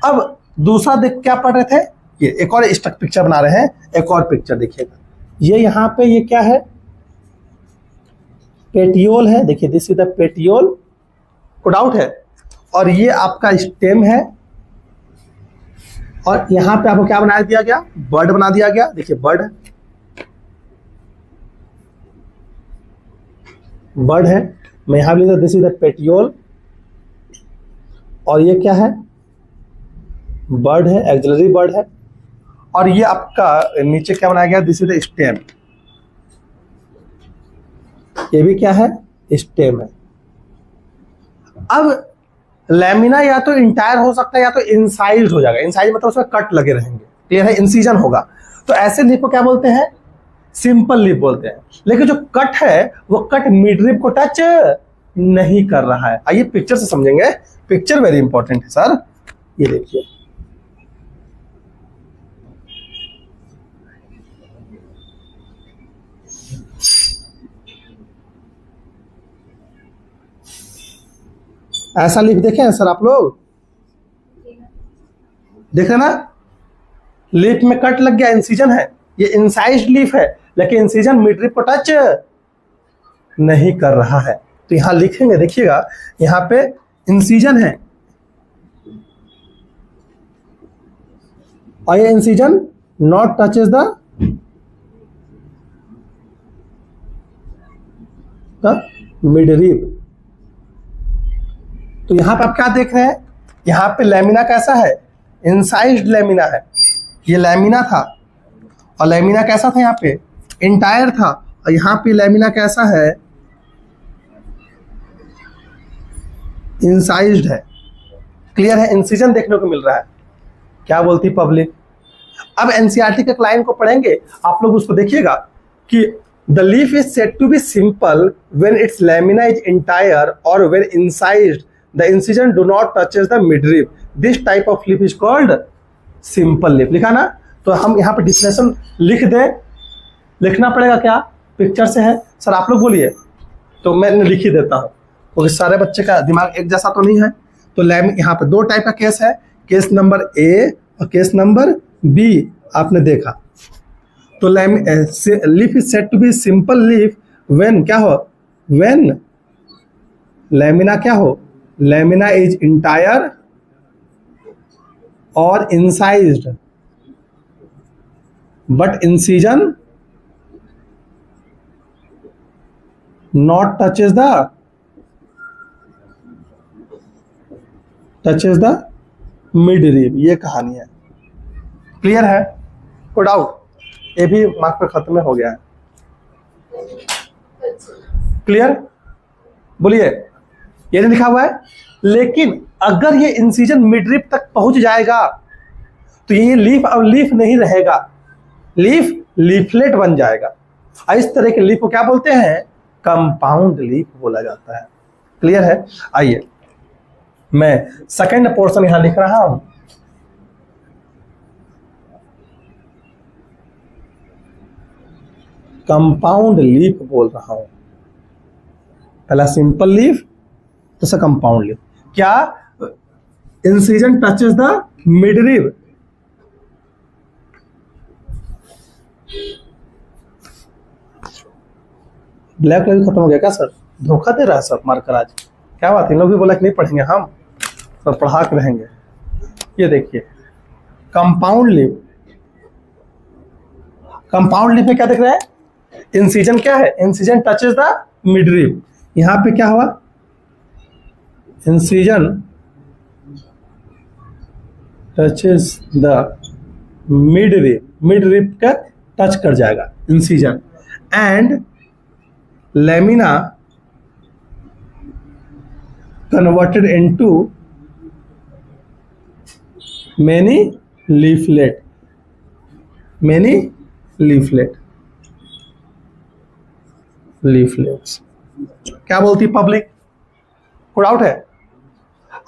अब दूसरा देख, क्या पढ़ रहे थे? ये एक और स्ट्रक्चर पिक्चर बना रहे हैं। एक और पिक्चर देखिएगा, ये यहाँ पे ये क्या है? पेटियोल है। देखिए, दिस इज द पेटियोल। कोई डाउट है? और ये आपका स्टेम है, और यहां पे आपको क्या बना दिया गया? बर्ड बना दिया गया। देखिए, बर्ड है। मैं यहां भी, दिस इज द पेटियोल, और ये क्या है? बर्ड है, एक्सिलरी बर्ड है। और ये आपका नीचे क्या बनाया गया? This is the stem. ये भी क्या है? स्टेम है। अब लैमिना या तो इंटायर हो सकता है, या तो इंसाइज्ड हो जाएगा। इंसाइज मतलब उसमें कट लगे रहेंगे। क्लियर है? इंसीजन होगा। तो ऐसे लीफ को क्या बोलते हैं? सिंपल लीफ बोलते हैं। लेकिन जो कट है, वो कट मिड रिब को टच नहीं कर रहा है। आइए पिक्चर से समझेंगे। पिक्चर वेरी इंपॉर्टेंट है सर। ये देखिए, ऐसा लीफ देखे हैं सर आप लोग? देखे ना, लीफ में कट लग गया, इंसिजन है। ये इंसाइज्ड लीफ है, लेकिन इंसिजन मिड रिब को टच नहीं कर रहा है। तो यहां लिखेंगे, देखिएगा यहां पे इंसिजन है और ये incision not touches the midrib. तो यहां पे आप क्या देख रहे हैं, यहां पे लैमिना कैसा है, इंसाइज्ड लैमिना है। ये लैमिना था और लैमिना कैसा था, यहाँ पे इंटायर था, और यहाँ पे लैमिना कैसा है, इंसाइज्ड है। क्लियर है, इंसिजन देखने को मिल रहा है। क्या बोलती पब्लिक? अब एनसीईआरटी के लाइन को पढ़ेंगे आप लोग, उसको देखिएगा कि the leaf is said to be simple when its lamina is entire और when incised the incision do not touches the midrib, this type of leaf is called simple leaf. लिखा ना? तो हम यहाँ पे डिफिनेशन लिख दें, लिखना पड़ेगा क्या, पिक्चर से है सर आप लोग बोलिए, तो मैं लिख ही देता हूँ क्योंकि सारे बच्चे का दिमाग एक जैसा तो नहीं है। तो यहाँ पे दो टाइप का केस है, केस नंबर ए और केस नंबर बी आपने देखा। तो leaf is said to be simple leaf when क्या हो, व्हेन लैमिना क्या हो, लैमिना इज इंटायर और incised but incision not touches the midrib। ये कहानी है। क्लियर है? कोई डाउट? ये भी मार्क पे खत्म हो गया है। क्लियर? बोलिए। ये नहीं लिखा हुआ है, लेकिन अगर ये इंसिजन मिडरिब तक पहुंच जाएगा तो ये लीफ अब लीफ नहीं रहेगा, लीफ लीफलेट बन जाएगा। इस तरह के लीफ को क्या बोलते हैं, कंपाउंड लीफ बोला जाता है। क्लियर है? आइए मैं सेकंड पोर्शन यहां लिख रहा हूं। कंपाउंड लीफ बोल रहा हूं, पहला सिंपल लीफ, दूसरा कंपाउंड लीफ। क्या incision touches the midrib, black colour खत्म हो गया क्या सर? धोखा दे रहा है सर मार्कर आज। क्या बात है, इन लोग भी बोला कि नहीं पढ़ेंगे, हम तो पढ़ा के रहेंगे। ये देखिए कंपाउंड लीफ, कंपाउंड लीफ में क्या देख रहे हैं, इंसिजन क्या है, इंसिजन टचेस द मिडरिब। यहां पे क्या हुआ, incision touches the midrib, midrib का टच कर जाएगा incision, and lamina converted into many leaflet, many leaflets. क्या बोलती पब्लिक? कोई डाउट है?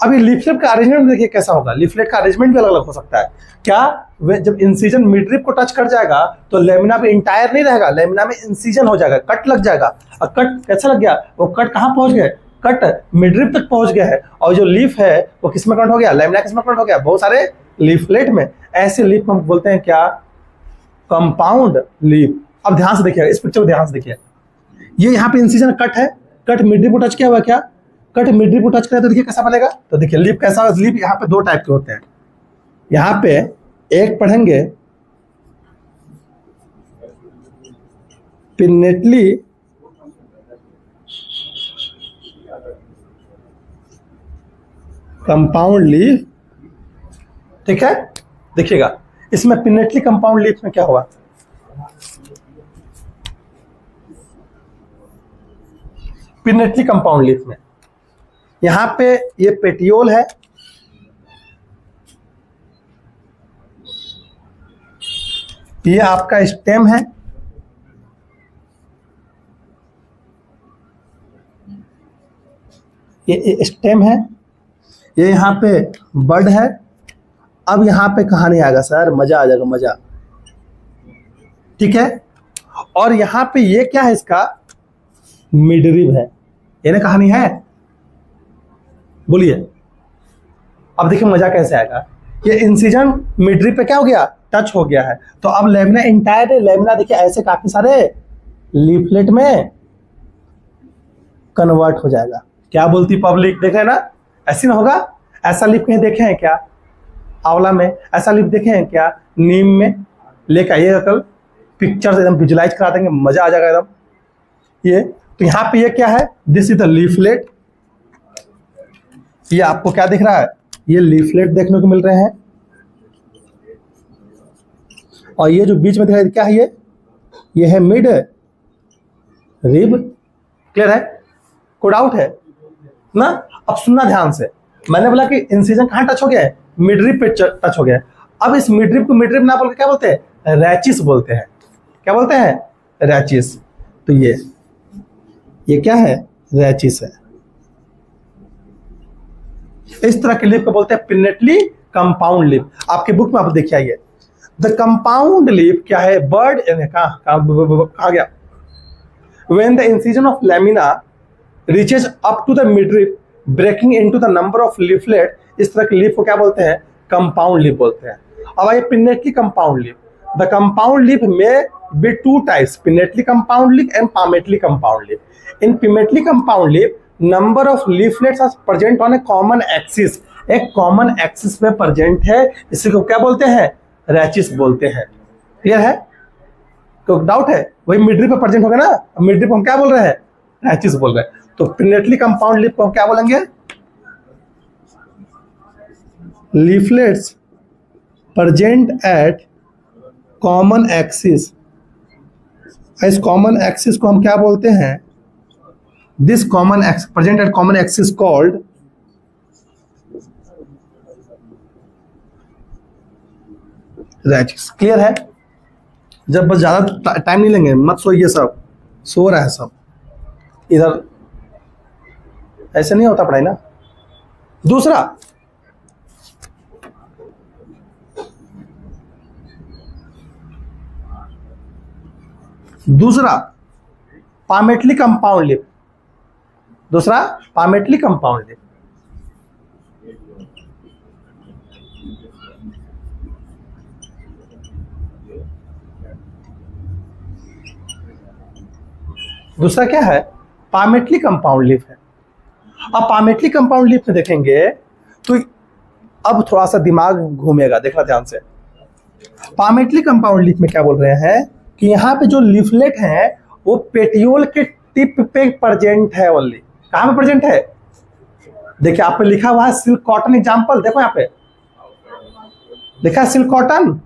अभी लीफलेट का अरेंजमेंट देखिए कैसा होगा, लीफलेट का अरेंजमेंट भी अलग अलग हो सकता है। क्या जब इंसिजन मिडरिब को टच कर जाएगा तो लेमिना पे इंटायर नहीं रहेगा, लेमिना में इंसिजन हो जाएगा, कट लग जाएगा। और कट कैसा लग गया, वो कट कहाँ पहुंच गए, कट मिडरिब तक पहुंच गया है, और जो लीफ है वो किसमें कन्वर्ट हो गया, लेमिना किसमें कन्वर्ट हो गया, बहुत सारे लीफलेट में। ऐसे लीफ को हम बोलते हैं क्या, कंपाउंड लीफ। अब ध्यान से देखिए, इस पिक्चर को ध्यान से देखिए, ये यहाँ पे इंसिजन कट है, कट मिडरिब को टच किया हुआ, क्या कट मिडरिब को टच करे तो देखिए कैसा बनेगा। तो देखिए लीफ कैसा, लीफ यहाँ पे दो टाइप के होते हैं। यहाँ पे एक पढ़ेंगे पिनेटली कंपाउंड लीफ, ठीक है। देखिएगा इसमें पिनेटली कंपाउंड लीफ में क्या हुआ, पिनेटली कंपाउंड लीफ में यहां पे ये पेटियोल है, ये आपका स्टेम है, ये स्टेम है, ये यहाँ पे बड है। अब यहाँ पे कहानी आएगा सर, मजा आ जाएगा, मजा, ठीक है। और यहाँ पे ये क्या है, इसका मिडरिब है, ये ना कहानी है, बोलिए। अब देखिए मजा कैसे आएगा, ये इंसिजन मिडरिब पे क्या हो गया, टच हो गया है। तो अब लेमिना इंटायर है, लेमिना देखिए ऐसे काफी सारे लीफलेट में कन्वर्ट हो जाएगा। क्या बोलती पब्लिक, देखे ना, ऐसे ना होगा। ऐसा लिप कहीं देखे हैं क्या? आंवला में ऐसा लिप देखे हैं क्या? नीम में? लेके आइएगा कल, पिक्चर से एकदम विजुलाइज करा देंगे, मजा आ जाएगा एकदम। ये तो यहाँ पे ये क्या है? This is the leaflet. ये आपको क्या दिख रहा है? ये लीफलेट देखने को मिल रहे हैं। और ये जो बीच में दिख रहा है क्या है? ये है मिड रिब। क्लियर है? कोई डाउट है ना? अब सुनना ध्यान से। मैंने बोला कि इंसिजन कहाँ टच हो गया है? मिड रिब पे टच हो गया है। अब इस मिड रिब को मिड रिब ना बोल के क्या बोलते हैं? रैचिस बोलते हैं। क्या बोलते हैं? रैचिस। तो ये क्या है? रैचिस है। इस तरह के लिप को बोलते हैं पिनेटली कंपाउंड लिप। आपके बुक में आप देखिए, आइए, द कंपाउंड लिप क्या है? बर्ड कहा गया? When the incision of lamina reaches up to the midrib, breaking into the number of leaflet, इस तरह के लिप को क्या बोलते हैं? कंपाउंड लिप बोलते हैं। अब आइए pinnately compound leaf. The compound leaf में be two types, pinnately compound leaf and palmately compound leaf. In pinnately compound leaf number of leaflets are present on a common axis. एक common axis में present है, इसी को क्या बोलते हैं? Rachis बोलते हैं। क्लियर है? तो डाउट है? वही मिड रिब पे प्रेजेंट होगा ना, मिड रिब हम क्या बोल रहे हैं? रैचिस बोल रहे हैं। तो पिनेटली कंपाउंड लिप को हम क्या बोलेंगे? Leaflets present at common axis. इस कॉमन एक्सिस को हम क्या बोलते हैं? This common axis present at common axis called rachis. Clear है? जब बस ज्यादा टाइम नहीं लेंगे, मत सोइए, सब सो रहा है सब इधर, ऐसे नहीं होता पढ़ाई ना। दूसरा पामेटली कंपाउंड लिप। दूसरा पामेटली कंपाउंड लिप। दूसरा क्या है? पामेटली कंपाउंड लिप है। अब पामेटली कंपाउंड लिप में देखेंगे तो अब थोड़ा सा दिमाग घूमेगा, देखना ध्यान से। पामेटली कंपाउंड लिप में क्या बोल रहे हैं कि यहाँ पे जो लीफलेट है वो पेटियोल के टिप पे प्रेजेंट है। ओनली कहाँ पे प्रेजेंट है? देखिए आप पे लिखा हुआ है सिल्क कॉटन एग्जाम्पल। देखो यहाँ पे लिखा है सिल्क कॉटन,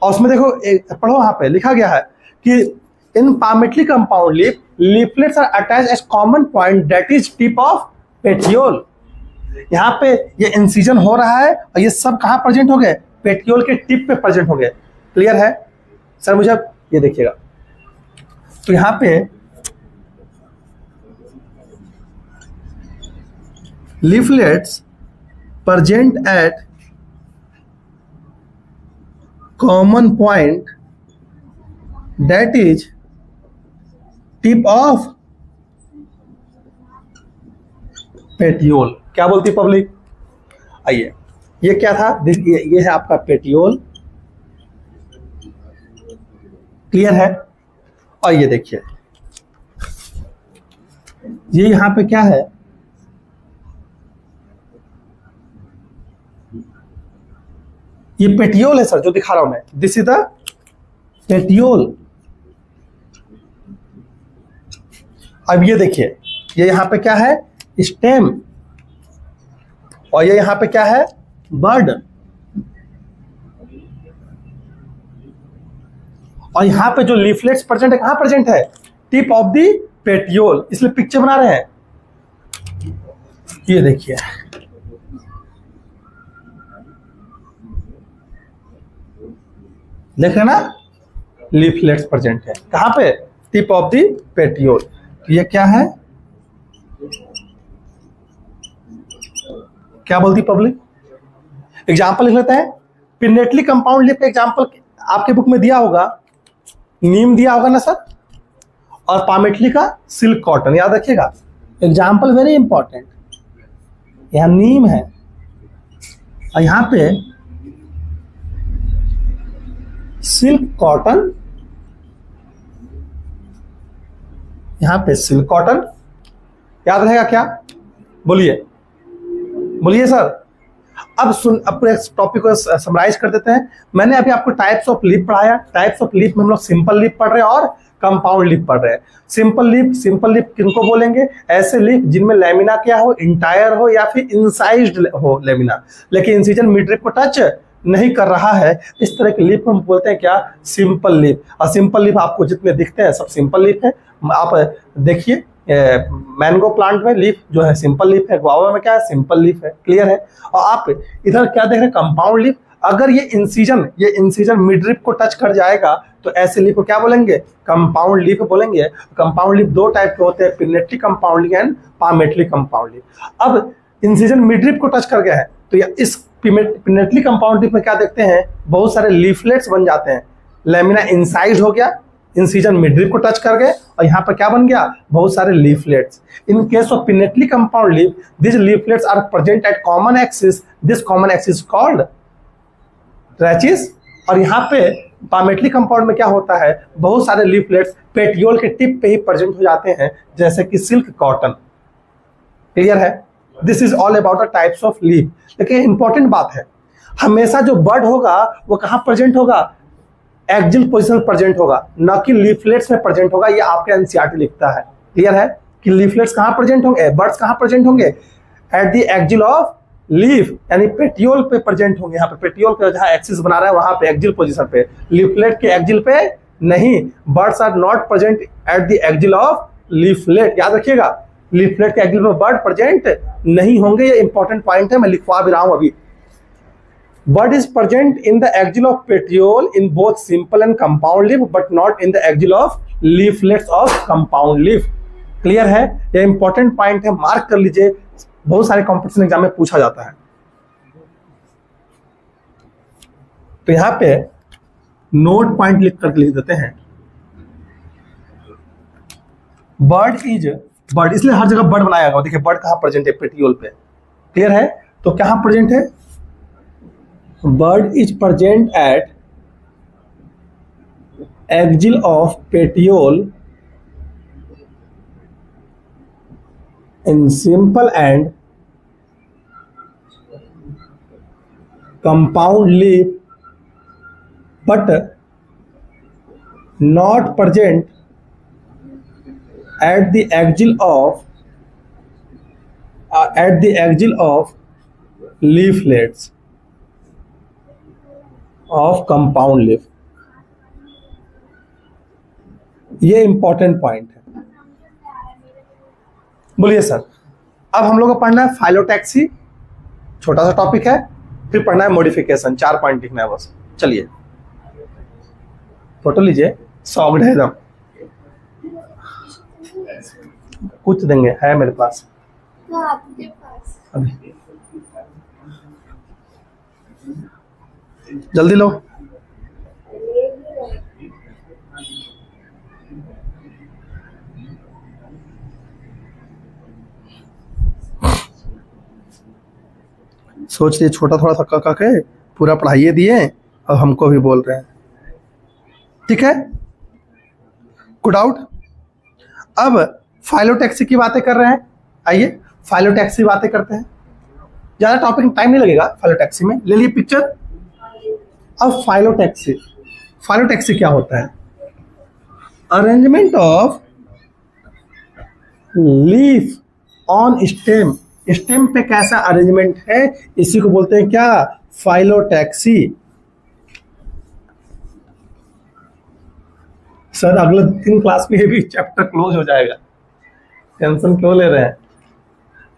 और उसमें देखो पढ़ो, यहाँ पे लिखा गया है कि in palmately compound leaf leaflets are attached as common point that is tip of petiole। यहाँ पे ये इंसिजन हो रहा है और ये सब कहाँ प्रेजेंट हो गए? पेटियोल के टिप पे प्रेजेंट हो गए। क्लियर है सर? मुझे ये देखिएगा, तो यहाँ पे leaflets present at common point that is tip of petiole. क्या बोलती पब्लिक? आइए, ये क्या था? ये है आपका पेटियोल। क्लियर है? और ये देखिए, ये यहां पे क्या है? ये पेटियोल है सर, जो दिखा रहा हूं मैं। This is the petiole. अब ये देखिए, ये यहां पे क्या है? स्टेम। और ये यहां पे क्या है? बर्ड। और यहां पे जो लीफलेट्स प्रेजेंट है, कहां प्रेजेंट है? Tip of the petiole. इसलिए पिक्चर बना रहे हैं। ये देखिए, देख रहे ना? लीफलेट्स प्रेजेंट है कहां पे? Tip of the petiole. ये क्या है? क्या बोलती पब्लिक? एग्जाम्पल लिख लेते हैं। पिनेटली कंपाउंड लिप का एग्जाम्पल आपके बुक में दिया होगा, नीम दिया होगा ना सर, और पामेटली का सिल्क कॉटन। याद रखिएगा, एग्जाम्पल वेरी इंपॉर्टेंट। यहां नीम है और यहां पे सिल्क कॉटन, यहां पे सिल्क कॉटन याद रहेगा क्या? बोलिए बोलिए सर। अब अपने टॉपिक को समराइज कर देते हैं। मैंने अभी आपको टाइप्स ऑफ लीफ पढ़ाया। टाइप्स ऑफ लीफ में हम लोग सिंपल लीफ पढ़ रहे हैं और कंपाउंड लीफ पढ़ रहे हैं। सिंपल लीफ किनको बोलेंगे? ऐसे लीफ जिनमें लेमिना क्या हो, इंटायर हो या फिर इंसाइज्ड हो लेमिना, लेकिन इंसिजन मिड लीफ को टच नहीं कर रहा है, इस तरह के लीफ को हम बोलते हैं क्या? Simple leaf. और सिंपल लीफ आपको जितने दिखते हैं सब सिंपल लीफ है। आप देखिए मैंगो प्लांट में लीफ जो है सिंपल लीफ है, गुआवा में क्या है? सिंपल लीफ है। क्लियर है? और आप इधर क्या देख रहे हैं? Compound leaf. अगर ये इंसिजन मिड लीफ को टच कर जाएगा तो ऐसे लीफ को क्या बोलेंगे? कंपाउंड लीफ बोलेंगे। कंपाउंड लीफ दो टाइप के होते हैं, pinnately compound leaf and palmately compound leaf. अब इंसिजन मिड लीफ को टच कर गया है तो इस पिनेटली कंपाउंड लीफ में क्या देखते हैं? बहुत सारे लीफलेट्स बन जाते हैं। लेमिना इंसाइड हो गया, इंसिजन मिड लीफ को टच कर गए और यहाँ पर क्या बन गया? बहुत सारे leaflets. In case of pinnately compound leaf, this leaflets are present at common axis, this common axis called rachis. और यहाँ पे पामेटली कंपाउंड में क्या होता है? बहुत सारे लीफलेट्स पेटियोल के टिप पे ही प्रेजेंट हो जाते हैं, जैसे कि सिल्क कॉटन। क्लियर है? This is all about the types of leaf. लेकिन इंपॉर्टेंट बात है, हमेशा जो बर्ड होगा वो कहाँ प्रेजेंट होगा? एक्जिल पोजीशन प्रेजेंट होगा, न कि लीफलेट्स में प्रेजेंट होगा। ये आपके एनसीईआरटी लिखता है। क्लियर है कि लीफलेट्स कहाँ प्रेजेंट होंगे? बर्ड्स कहाँ प्रेजेंट होंगे? Eight the axil of leaf, यानी पेटियोल पे प्रेजेंट होंगे। यहाँ पे पेटियोल का जहाँ एक्सिस बना रहा है वहां पे एक्जिल पोजीशन पे, लीफलेट के एक्जिल पे नहीं। Buds are not present at the axil of leaflet. याद रखिएगा, लीफलेट के एक्जिल पे बर्ड प्रेजेंट नहीं होंगे। ये इंपॉर्टेंट पॉइंट है, मैं लिखवा भी रहा हूं अभी। Bird is present in the axial of petiole in both simple and compound leaf, but not in the axial of leaflets of compound leaf. Clear है? ये इंपॉर्टेंट पॉइंट है, मार्क कर लीजिए, बहुत सारे कॉम्पिटिशन एग्जाम में पूछा जाता है। तो यहां पे नोट पॉइंट लिख करके लिख देते हैं। बर्ड, इसलिए हर जगह बर्ड बनाया गया। देखिए बर्ड कहां प्रेजेंट है? पेटियोल पे। क्लियर है? तो कहां प्रेजेंट है? Bird is present at axial of petiole in simple and compound leaf, but not present at the axial of leaflets of compound leaf. ये इंपॉर्टेंट पॉइंट है। बोलिए सर। अब हम लोग को पढ़ना है फाइलोटैक्सी, छोटा सा टॉपिक है, फिर पढ़ना है मॉडिफिकेशन। 4 पॉइंट लिखना है बस। चलिए फोटो लीजिए, सॉफ्ट है एकदम, कुछ देंगे है मेरे पास अभी, जल्दी लो। सोच लिए छोटा थोड़ा थक्का खा के पूरा पढ़ाइए दिए और हमको भी बोल रहे हैं। ठीक है, गुड आउट। अब फाइलोटैक्सी की बातें कर रहे हैं, आइए फाइलोटैक्सी बातें करते हैं। ज्यादा टॉपिक टाइम नहीं लगेगा फाइलोटैक्सी में। ले लिए पिक्चर। अब फाइलोटैक्सी क्या होता है? Arrangement of leaf on stem. Stem पे कैसा अरेंजमेंट है, इसी को बोलते हैं क्या? फाइलोटैक्सी। सर अगले 3 क्लास में ये भी चैप्टर क्लोज हो जाएगा, टेंशन क्यों ले रहे हैं?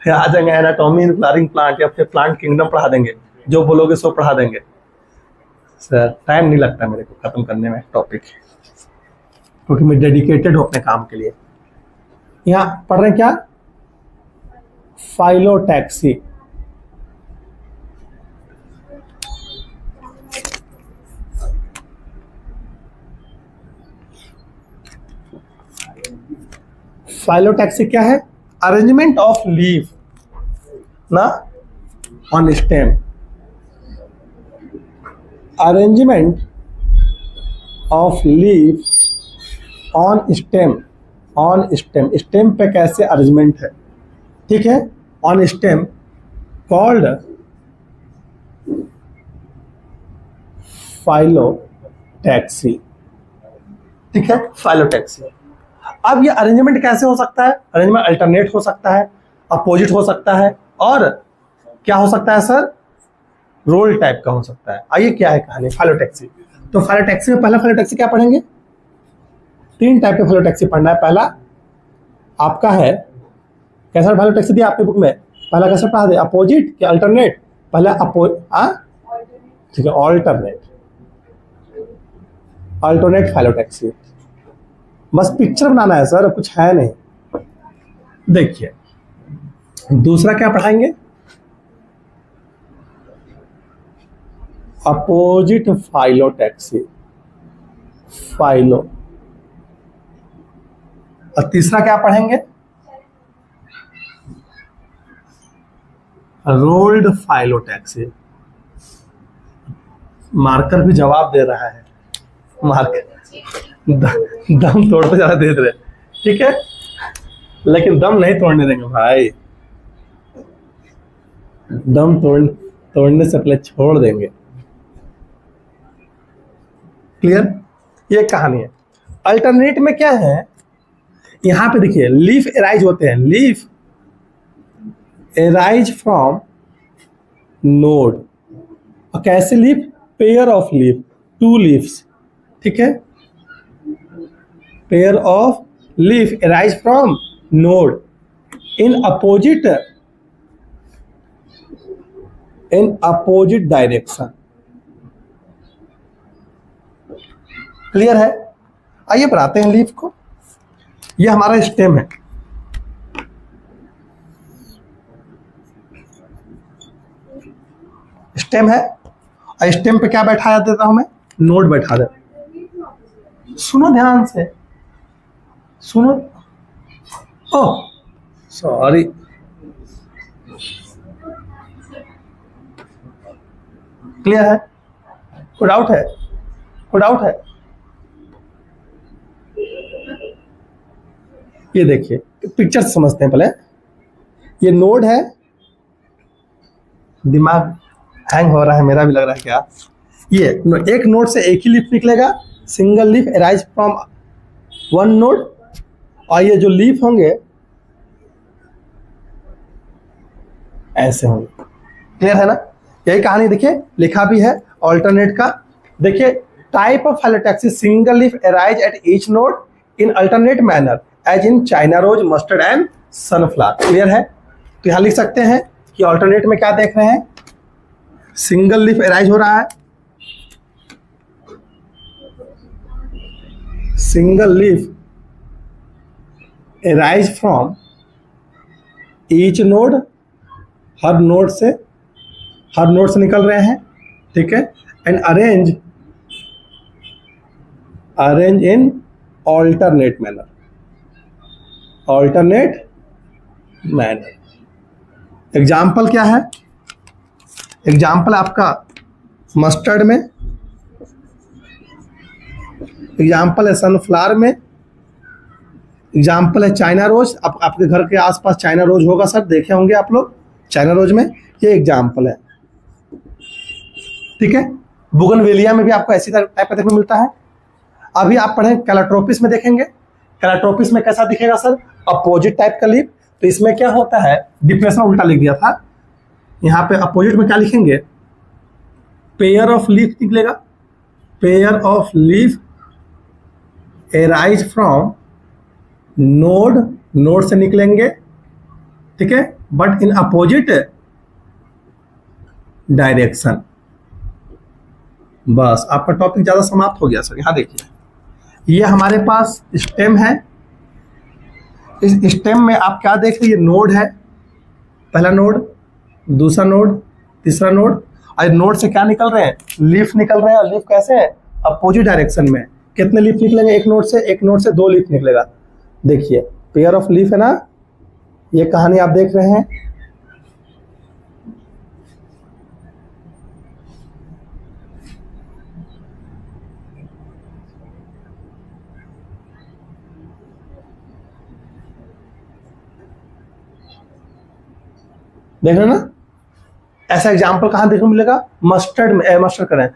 फिर आ जाएंगे एनाटॉमी इन फ्लावरिंग प्लांट या फिर प्लांट किंगडम पढ़ा देंगे, जो बोलोगे सो पढ़ा देंगे। सर टाइम नहीं लगता मेरे को खत्म करने में टॉपिक, क्योंकि मैं डेडिकेटेड हूं अपने काम के लिए। यहाँ पढ़ रहे हैं क्या? फाइलोटैक्सी। फाइलोटैक्सी क्या है? अरेंजमेंट ऑफ लीफ ना on stem. Arrangement of leaf on stem. On stem, stem पे कैसे अरेंजमेंट है, ठीक है, ऑन स्टेम कॉल्ड फाइलोटैक्सी। ठीक है, फाइलोटैक्सी। अब ये अरेंजमेंट कैसे हो सकता है? अरेंजमेंट अल्टरनेट हो सकता है, अपोजिट हो सकता है, और क्या हो सकता है सर? रोल टाइप का हो सकता है। आइए क्या है कहानी फाइलोटैक्सी। तो फाइलोटैक्सी में पहला फाइलोटैक्सी क्या पढ़ेंगे? 3 टाइप के फाइलोटैक्सी पढ़ना है। पहला आपका है, कैसा फाइलोटैक्सी दिया आपके बुक में? पहला कैसा पढ़ा दे? अपोजिट कि अल्टरनेट? पहला ठीक है, ऑल्टरनेट, अल्टरनेट फाइलोटैक्सी। बस पिक्चर बनाना है सर, कुछ है नहीं। देखिए दूसरा क्या पढ़ाएंगे? Opposite phyllotaxy, phyllo. और तीसरा क्या पढ़ेंगे? Rolled phyllotaxy. मार्कर भी जवाब दे रहा है, मार्कर दम तोड़ते ज्यादा दे रहे। ठीक है, लेकिन दम नहीं तोड़ने देंगे भाई, दम तोड़ने से पहले छोड़ देंगे। क्लियर? ये कहानी है। अल्टरनेट में क्या है? यहां पे देखिए लीफ एराइज होते हैं, लीफ एराइज फ्रॉम नोड। और कैसे leaf? Pair of leaf, 2 leaves. ठीक है, pair of leaf arise from node in opposite direction. Clear है? आइए बढ़ाते हैं लीफ को। ये हमारा स्टेम है, स्टेम है, और स्टेम पे क्या बैठाया देता हूं मैं? नोड बैठा देता। सुनो ध्यान से, सुनो। ओह सॉरी, क्लियर है? कोई डाउट है? कोई डाउट है? ये देखिए पिक्चर समझते हैं पहले। ये नोड है, दिमाग हैंग हो रहा है, मेरा भी लग रहा है क्या। ये एक नोड से एक ही लीफ निकलेगा, single leaf arise from 1 node. और ये जो लीफ होंगे ऐसे होंगे। क्लियर है ना? यही कहानी देखिए लिखा भी है ऑल्टरनेट का। देखिए type of phyllotaxy, single leaf arise at each node in alternate manner as in China rose, mustard and sunflower. Clear है? तो यहां लिख सकते हैं कि ऑल्टरनेट में क्या देख रहे हैं? सिंगल लीफ एराइज हो रहा है, single leaf arise from each node, her node से निकल रहे हैं। ठीक है, and arrange in alternate manner, alternate manner. Example क्या है? एग्जाम्पल आपका मस्टर्ड में, एग्जाम्पल है सनफ्लावर में, एग्जाम्पल है चाइना रोज। आपके घर के आसपास चाइना रोज होगा सर, देखे होंगे आप लोग चाइना रोज में। ये एग्जाम्पल है। ठीक है, बुगनवेलिया में भी आपको ऐसी टाइप का देखने मिलता है। अभी आप पढ़ें कैलाट्रोपिस में, देखेंगे कैलाट्रोपिस में कैसा दिखेगा सर? अपोजिट टाइप का लीफ। तो इसमें क्या होता है? डिप्रेशन उल्टा लिख दिया था, यहाँ पे अपोजिट में क्या लिखेंगे? पेयर ऑफ लीफ निकलेगा, pair of leaf arise from node से निकलेंगे। ठीक है, बट इन अपोजिट डायरेक्शन। बस आपका टॉपिक ज्यादा समाप्त हो गया सर। यहां देखिए ये हमारे पास स्टेम है। इस स्टेम में आप क्या देख रहे हैं? ये नोड है, पहला नोड, दूसरा नोड, तीसरा नोड। और नोड से क्या निकल रहे हैं? लीफ निकल रहे हैं। और लीफ कैसे है? अपोजिट डायरेक्शन में। कितने लीफ निकलेंगे? एक नोड से 2 लीफ निकलेगा। देखिए पेयर ऑफ लीफ है ना, ये कहानी आप देख रहे हैं। देख रहे हो ना, ऐसा एग्जाम्पल कहाँ देखने को मिलेगा? मस्टर्ड में, मस्टर्ड करें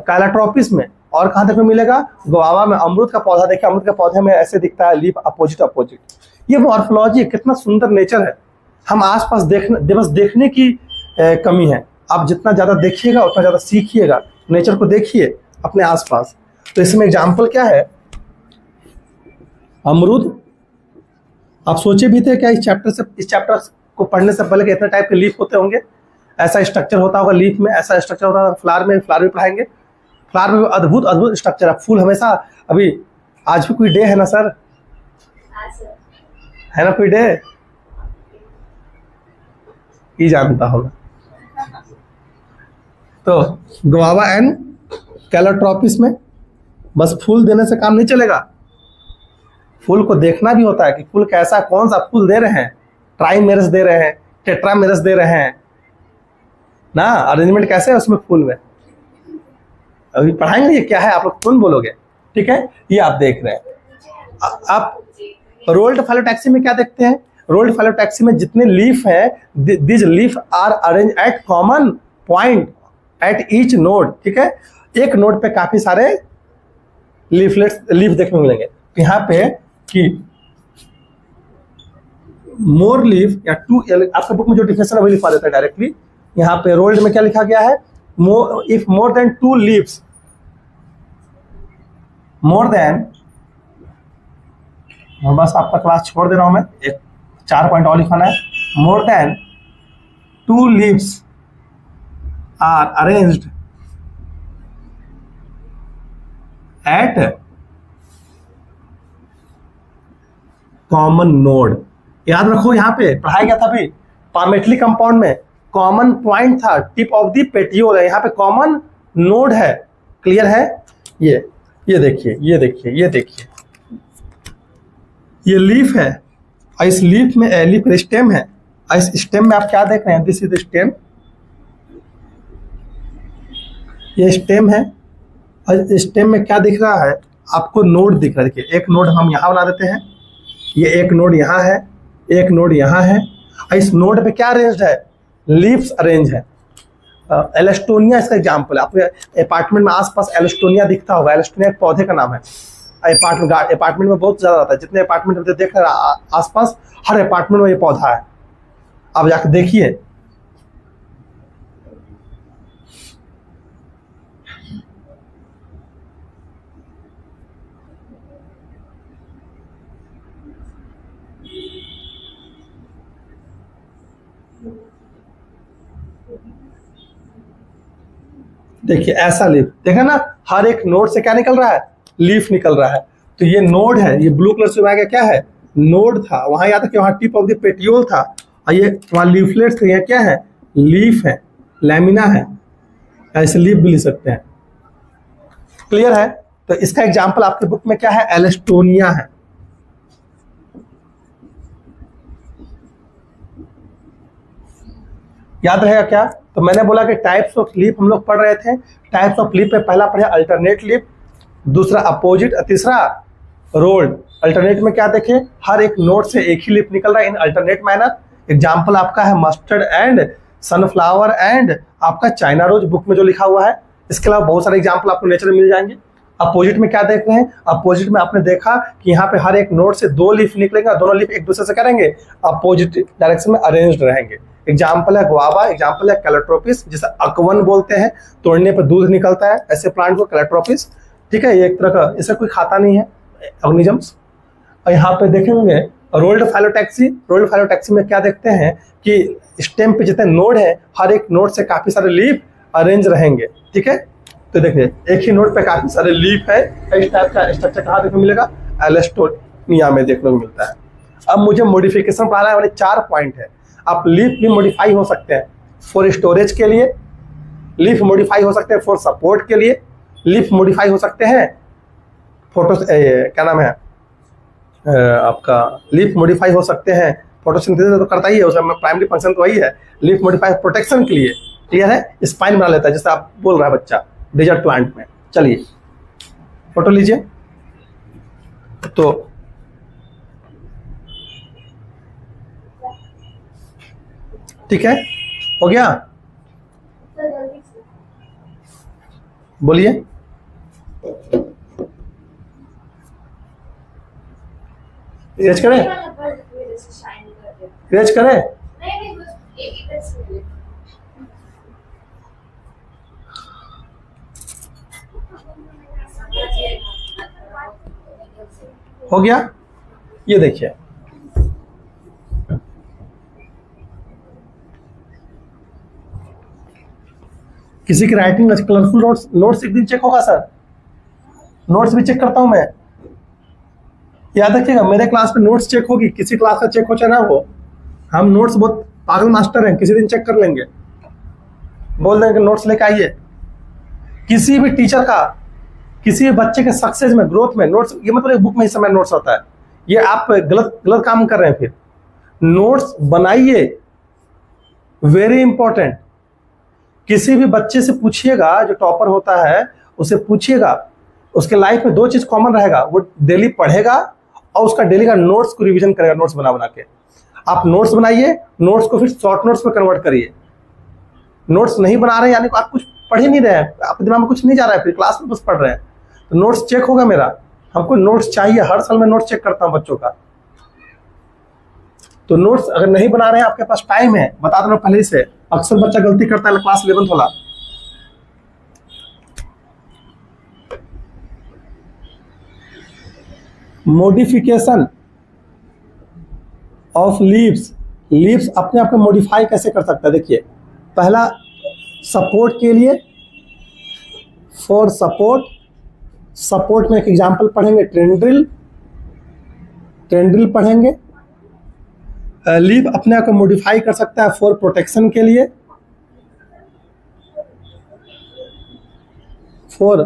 काइलाट्रोपिस में। और कहाँ देखने को मिलेगा? गुआवा में। अमरूद का पौधा देखिए, अमरूद के पौधे में ऐसे दिखता है, लीफ अपोजिट अपोजिट। ये मॉर्फोलॉजी कितना सुंदर नेचर है। हम आसपास देखने, बस देखने की कमी है। आप जितना ज़्यादा देखिएगा उतना ज़्यादा सीखिएगा। नेचर को देखिए अपने आसपास। तो इसमें एग्जाम्पल क्या है? अमरूद। आप सोचे भी थे क्या इस चैप्टर को पढ़ने से पहले कि इतने टाइप के लीफ होते होंगे? ऐसा स्ट्रक्चर होता होगा लीफ में, ऐसा स्ट्रक्चर होता है फ्लावर में। फ्लावर भी पढ़ाएंगे। फ्लावर में अद्भुत अद्भुत स्ट्रक्चर है। फूल हमेशा, अभी आज भी कोई डे है ना सर? है ना कोई डे? ही जानता होगा। तो गुआवा एंड कैलाट्रोपिस में बस फूल देने से काम नहीं चलेगा, फूल को देखना भी होता है कि फूल कैसा, कौन सा फूल दे रहे हैं। ट्राइमेरस दे रहे हैं, टेट्रामेरस दे रहे हैं ना, अरेंजमेंट कैसे है उसमें फूल में, अभी पढ़ाएंगे। ये क्या है आप लोग तुरंत बोलोगे, ठीक है? ये आप देख रहे हैं। आप रोल्ड फाइलोटैक्सी में क्या देखते हैं? रोल्ड फाइलोटैक्सी में जितने लीफ हैं, this leaf are arrange at common point at each node, ठीक है? एक नोड पे काफी सारे लीफ देखने को मिलेंगे। यहाँ पे कि मोर लीफ या टू, आपका बुक में जो डिफिनेशन है वही लिखवा देता है डायरेक्टली। यहाँ पे रोल्ड में क्या लिखा गया है? If more than two leaves, more than, बस आपका क्लास छोड़ दे रहा हूं मैं, एक 4 पॉइंट और लिखाना है। More than two leaves are arranged at common node. याद रखो, यहां पे पढ़ाया गया था अभी पामेटली कंपाउंड में, कॉमन पॉइंट था टिप ऑफ द पेटियोल है, यहाँ पे कॉमन नोड है। क्लियर है? ये देखिए, ये देखिए, ये देखिए, ये लीफ है और इस लीफ में लीफ स्टेम है। और इस स्टेम में आप क्या देख रहे हैं? दिस इज स्टेम, ये स्टेम है। और स्टेम में क्या दिख रहा है आपको? नोड दिख रहा है। देखिए, एक नोड हम यहाँ बना देते हैं, ये एक नोड यहाँ है, एक नोड यहाँ है। और इस नोड पे क्या अरेंज है? लीव्स अरेंज है। एलेस्टोनिया इसका एग्जाम्पल है। आपके अपार्टमेंट में आसपास एलेस्टोनिया दिखता होगा। एलेस्टोनिया एक पौधे का नाम है। अपार्टमेंट में बहुत ज्यादा आता है। जितने अपार्टमेंट होते देख रहे हैं आसपास, हर अपार्टमेंट में ये पौधा है। आप जाकर देखिए। देखिए ऐसा लीफ, देखा ना, हर एक नोड से क्या निकल रहा है? लीफ निकल रहा है। तो ये नोड है, ये ब्लू कलर से बनाया क्या है? नोड था। वहां याद है कि वहां टिप ऑफ द पेटियोल था, और ये वहां लीफलेट्स थे। ये क्या है? लीफ है, लैमिना है। ऐसे लीफ भी लिख सकते हैं। क्लियर है? तो इसका एग्जाम्पल आपके बुक में क्या है? एलेस्टोनिया है। याद रहेगा क्या? तो मैंने बोला कि टाइप्स ऑफ लीफ हम लोग पढ़ रहे थे। टाइप्स ऑफ लीफ में पहला पढ़े अल्टरनेट लीफ, दूसरा अपोजिट, तीसरा रोल्ड। अल्टरनेट में क्या देखें? हर एक नोड से एक ही लीफ निकल रहा है इन अल्टरनेट मैनर। एग्जाम्पल आपका है मस्टर्ड एंड सनफ्लावर एंड आपका चाइना रोज, बुक में जो लिखा हुआ है। इसके अलावा बहुत सारे एग्जाम्पल आपको नेचर में मिल जाएंगे। अपोजिट में क्या देख रहे हैं? अपोजिट में आपने देखा कि यहाँ पे हर एक नोड से 2 लीफ निकलेंगे, दोनों लीफ एक दूसरे से करेंगे अपोजिट डायरेक्शन में अरेंज्ड रहेंगे। एग्जाम्पल है गुआवा, एग्जाम्पल है कैलाट्रोपिस, जिसे अकवन बोलते हैं, तोड़ने पर दूध निकलता है, ऐसे प्लांट को कैलाट्रोपिस, ठीक है? ये एक तरह का, इसे कोई खाता नहीं है, ऑर्गेनिजम्स। और यहाँ पे देखेंगे रोल्ड फाइलोटैक्सी। रोल्ड फाइलोटैक्सी में क्या देखते हैं कि स्टेम पे जितने नोड है, हर एक नोड से काफी सारे लीफ अरेंज रहेंगे, ठीक है? तो देखिए, एक ही नोड पे काफी सारे लीफ है। इस टाइप का स्ट्रक्चर कहाँ देखने को मिलेगा? एलेस्टोनिया में देखने को मिलता है। अब मुझे मॉडिफिकेशन पढ़ाना है, वाले 4 पॉइंट है। आप लीफ भी मॉडिफाई हो सकते हैं फॉर स्टोरेज के लिए, लीफ मॉडिफाई हो सकते हैं फॉर सपोर्ट के लिए, लीफ मॉडिफाई हो सकते हैं फोटो, क्या नाम है आपका, लीफ मॉडिफाई हो सकते हैं फोटोसिंथेसिस तो करता ही है, उसका प्राइमरी फंक्शन तो वही है। लीफ मॉडिफाई प्रोटेक्शन के लिए, क्लियर है? स्पाइन बना लेता है, जैसे आप बोल रहा है बच्चा डेजर्ट प्लांट में। चलिए फोटो लीजिए। तो ठीक है, हो गया? बोलिए। इरेज करें? इरेज करें? हो गया? ये देखिए, किसी की राइटिंग कलरफुल नोट्स एक दिन चेक होगा सर, नोट्स भी चेक करता हूं मैं। याद रखिएगा, मेरे क्लास में नोट्स चेक होगी, किसी क्लास का चेक हो चाहे ना हो, हम नोट्स बहुत पागल मास्टर हैं, किसी दिन चेक कर लेंगे, बोल देंगे नोट्स लेके आइए। किसी भी टीचर का, किसी भी बच्चे के सक्सेस में, ग्रोथ में नोट्स, ये मतलब एक बुक में इस समय नोट्स होता है, ये आप गलत काम कर रहे हैं। फिर नोट्स बनाइए, वेरी इंपॉर्टेंट। किसी भी बच्चे से पूछिएगा, जो टॉपर होता है उसे पूछिएगा, उसके लाइफ में 2 चीज कॉमन रहेगा, वो डेली पढ़ेगा और उसका डेली का नोट्स को रिवीजन करेगा, नोट्स बना बना के। आप नोट्स बनाइए, नोट्स को फिर शॉर्ट नोट्स में कन्वर्ट करिए। नोट्स नहीं बना रहे हैं यानी आप कुछ पढ़ ही नहीं रहे हैं, आपके दिमाग में कुछ नहीं जा रहा है, फिर क्लास में बस पढ़ रहे हैं, तो नोट्स चेक होगा मेरा। हमको नोट्स चाहिए, हर साल मैं नोट्स चेक करता हूं बच्चों का। तो नोट्स अगर नहीं बना रहे हैं, आपके पास टाइम है, बता दो पहले से। अक्सर बच्चा गलती करता है क्लास 11th वाला, मॉडिफिकेशन ऑफ लीव्स। लीव्स अपने आप को मॉडिफाई कैसे कर सकता है? देखिए, पहला सपोर्ट के लिए, फॉर सपोर्ट, सपोर्ट में एक एग्जांपल पढ़ेंगे, ट्रेंड्रिल पढ़ेंगे। लीव अपने आप को मॉडिफाई कर सकता है फॉर प्रोटेक्शन के लिए, फॉर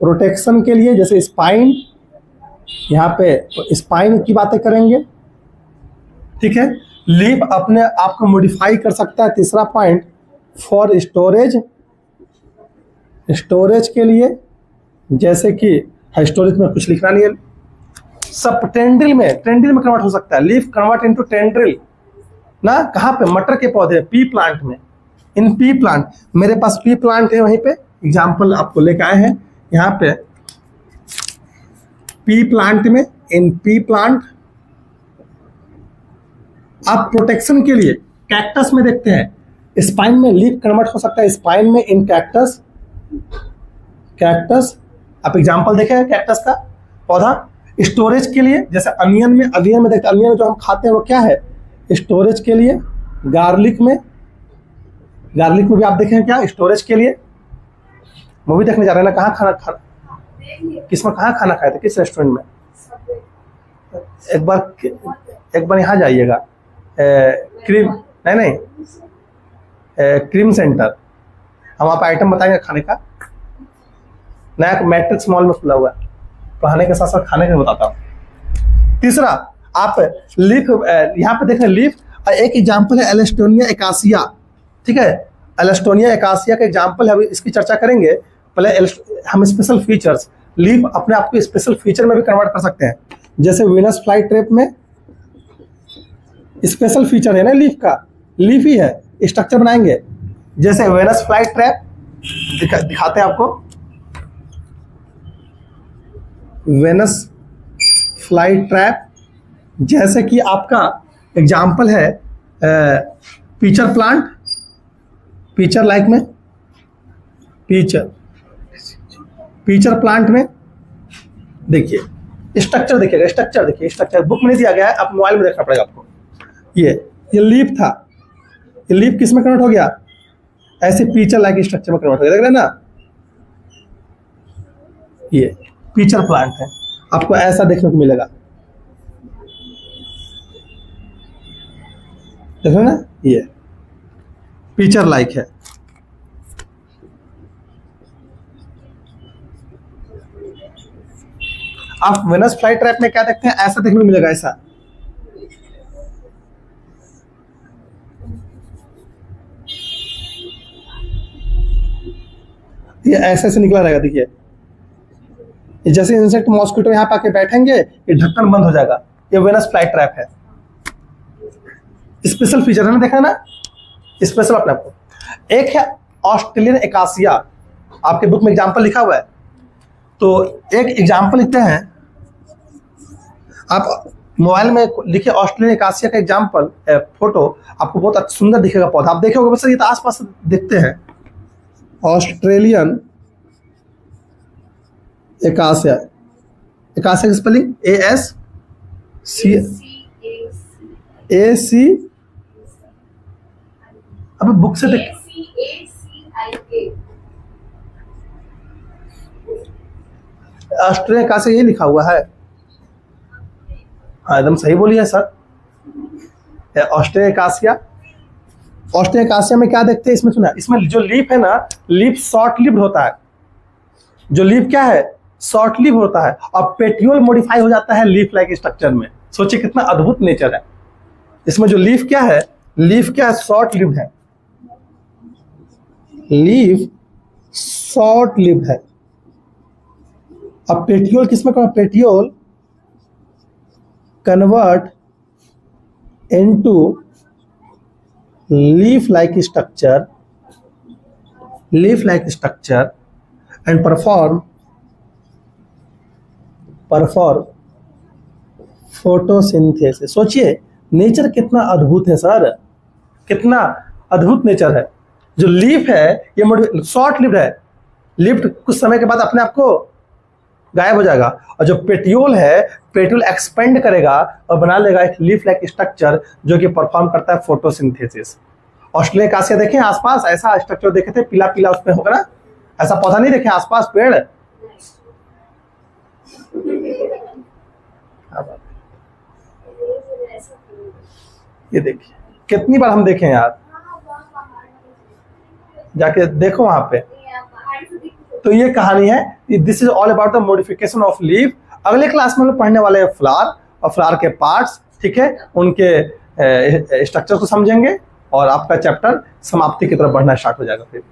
प्रोटेक्शन के लिए, जैसे स्पाइन, यहाँ पे स्पाइन की बातें करेंगे, ठीक है। लीव अपने आप को मॉडिफाई कर सकता है, तीसरा पॉइंट, फॉर स्टोरेज, स्टोरेज के लिए, जैसे कि स्टोरेज में कुछ लिखना नहीं है, सब टेंड्रिल में कन्वर्ट हो सकता है। लीफ कन्वर्ट इनटू टेंड्रिल ना, कहाँ पे? मटर के पौधे, पी प्लांट में। इन पी प्लांट, मेरे पास पी प्लांट है, वहीं पे एग्जांपल आपको लेके आए हैं। यहाँ पे पी प्लांट में, इन पी प्लांट आप प्रोटेक्शन के लिए, कैक्टस में देखते हैं, स्पाइन में लीफ कन्वर्ट हो सकता है, स्पाइन में, इन कैक्टस, कैक्टस आप एग्जांपल देखें कैक्टस का पौधा। स्टोरेज के लिए, जैसे अनियन में देखते हैं, अनियन जो हम खाते हैं वो क्या है? स्टोरेज के लिए। गार्लिक में भी आप देखें क्या? स्टोरेज के लिए। मूवी देखने जा रहे हैं ना, कहाँ खाना किसमें, कहाँ खाना खाए थे, किस रेस्टोरेंट में? एक बार यहाँ जाइएगा, क्रीम नहीं क्रीम सेंटर, हम आप आइटम बताएंगे खाने का, नया मैट्रिक्स मॉल में खुला हुआ है, पढ़ाने के साथ साथ खाने का बताता हूँ। तीसरा, आप लीफ, यहाँ पे देखें लीफ, एक एग्जांपल है एलेस्टोनिया एकासिया, ठीक है। एलेस्टोनिया एकासिया का एग्जांपल है, अभी इसकी चर्चा करेंगे। पहले हम स्पेशल फीचर्स, लीफ अपने आप को स्पेशल फीचर में भी कन्वर्ट कर सकते हैं, जैसे वीनस फ्लाई ट्रैप में स्पेशल फीचर है ना लीफ का, लीफ ही है, स्ट्रक्चर बनाएंगे। जैसे वीनस फ्लाई ट्रैप दिखाते हैं आपको, वेनस फ्लाई ट्रैप, जैसे कि आपका एग्जाम्पल है पीचर प्लांट, पीचर लाइक में, पीचर प्लांट में देखिए स्ट्रक्चर, देखिएगा स्ट्रक्चर, देखिए स्ट्रक्चर बुक में नहीं दिया गया है, आप मोबाइल में देखना पड़ेगा आपको। ये लीफ था, ये लीफ किस में कन्वर्ट हो गया? ऐसे पीचर लाइक स्ट्रक्चर में कन्वर्ट हो गया, देख रहे हैं ना, ये पीचर प्लांट है, आपको ऐसा देखने को मिलेगा, देखो ना, ये पीचर लाइक है। आप वेनस फ्लाई ट्रैप में क्या देखते हैं? ऐसा देखने को मिलेगा, ऐसा, ये ऐसे से निकला रहेगा। देखिए जैसे इंसेक्ट मॉस्किटो यहाँ पे आके बैठेंगे, ये ढक्कन बंद हो जाएगा, ये वेनस फ्लाई ट्रैप है। स्पेशल फीचर है ना, देखा ना, स्पेशल अपने आपको। एक है ऑस्ट्रेलियन एकासिया, आपके बुक में एग्जाम्पल लिखा हुआ है, तो एक एग्जाम्पल लिखते हैं आप मोबाइल में लिखे ऑस्ट्रेलियन एकासिया का एग्जाम्पल फोटो, आपको बहुत सुंदर दिखेगा पौधा। आप देखे होगे सर, ये तो आसपास दिखते हैं। ऑस्ट्रेलियन एकासिया, एकासिया की स्पेलिंग ASCAC। अबे बुक से देख, ऑस्ट्रेलिया एकासिया यही लिखा हुआ है। हाँ एकदम सही बोलिए सर, ऑस्ट्रेलिया एकासिया। ऑस्ट्रेलिया एकासिया में क्या देखते हैं इसमें, सुना, इसमें जो लीफ है ना, लीफ शॉर्ट लिव्ड होता है। जो लीफ क्या है, शॉर्ट लिव होता है, और पेटियोल मॉडिफाई हो जाता है लीफ लाइक स्ट्रक्चर में। सोचिए कितना अद्भुत नेचर है इसमें। जो लीफ क्या है, लीफ क्या है, शॉर्ट लिव्ड है, लीफ शॉर्ट लिव्ड है। अब पेटियोल किसमें, petiole convert into leaf like structure and perform photosynthesis. सोचिए नेचर कितना अद्भुत है सर, कितना अद्भुत नेचर है। जो लीफ है ये शॉर्ट लिव्ड है, लिफ्ट कुछ समय के बाद अपने आप को गायब हो जाएगा, और जो पेटियोल है, पेटियोल एक्सपेंड करेगा और बना लेगा एक लीफ लाइक स्ट्रक्चर जो कि परफॉर्म करता है फोटोसिंथेसिस। ऑस्ट्रेलिया एकासिया देखें आसपास, ऐसा स्ट्रक्चर देखे थे, पीला पीला उसमें होगा ना, ऐसा पौधा नहीं देखे आसपास पेड़। ये देखिए कितनी बार हम देखें यार, जाके देखो वहां पे। तो ये कहानी है, this is all about the modification of leaf. अगले क्लास में हम लोग पढ़ने वाले हैं फ्लावर और फ्लावर के पार्ट्स, ठीक है, उनके स्ट्रक्चर को समझेंगे और आपका चैप्टर समाप्ति की तरफ बढ़ना स्टार्ट हो जाएगा फिर।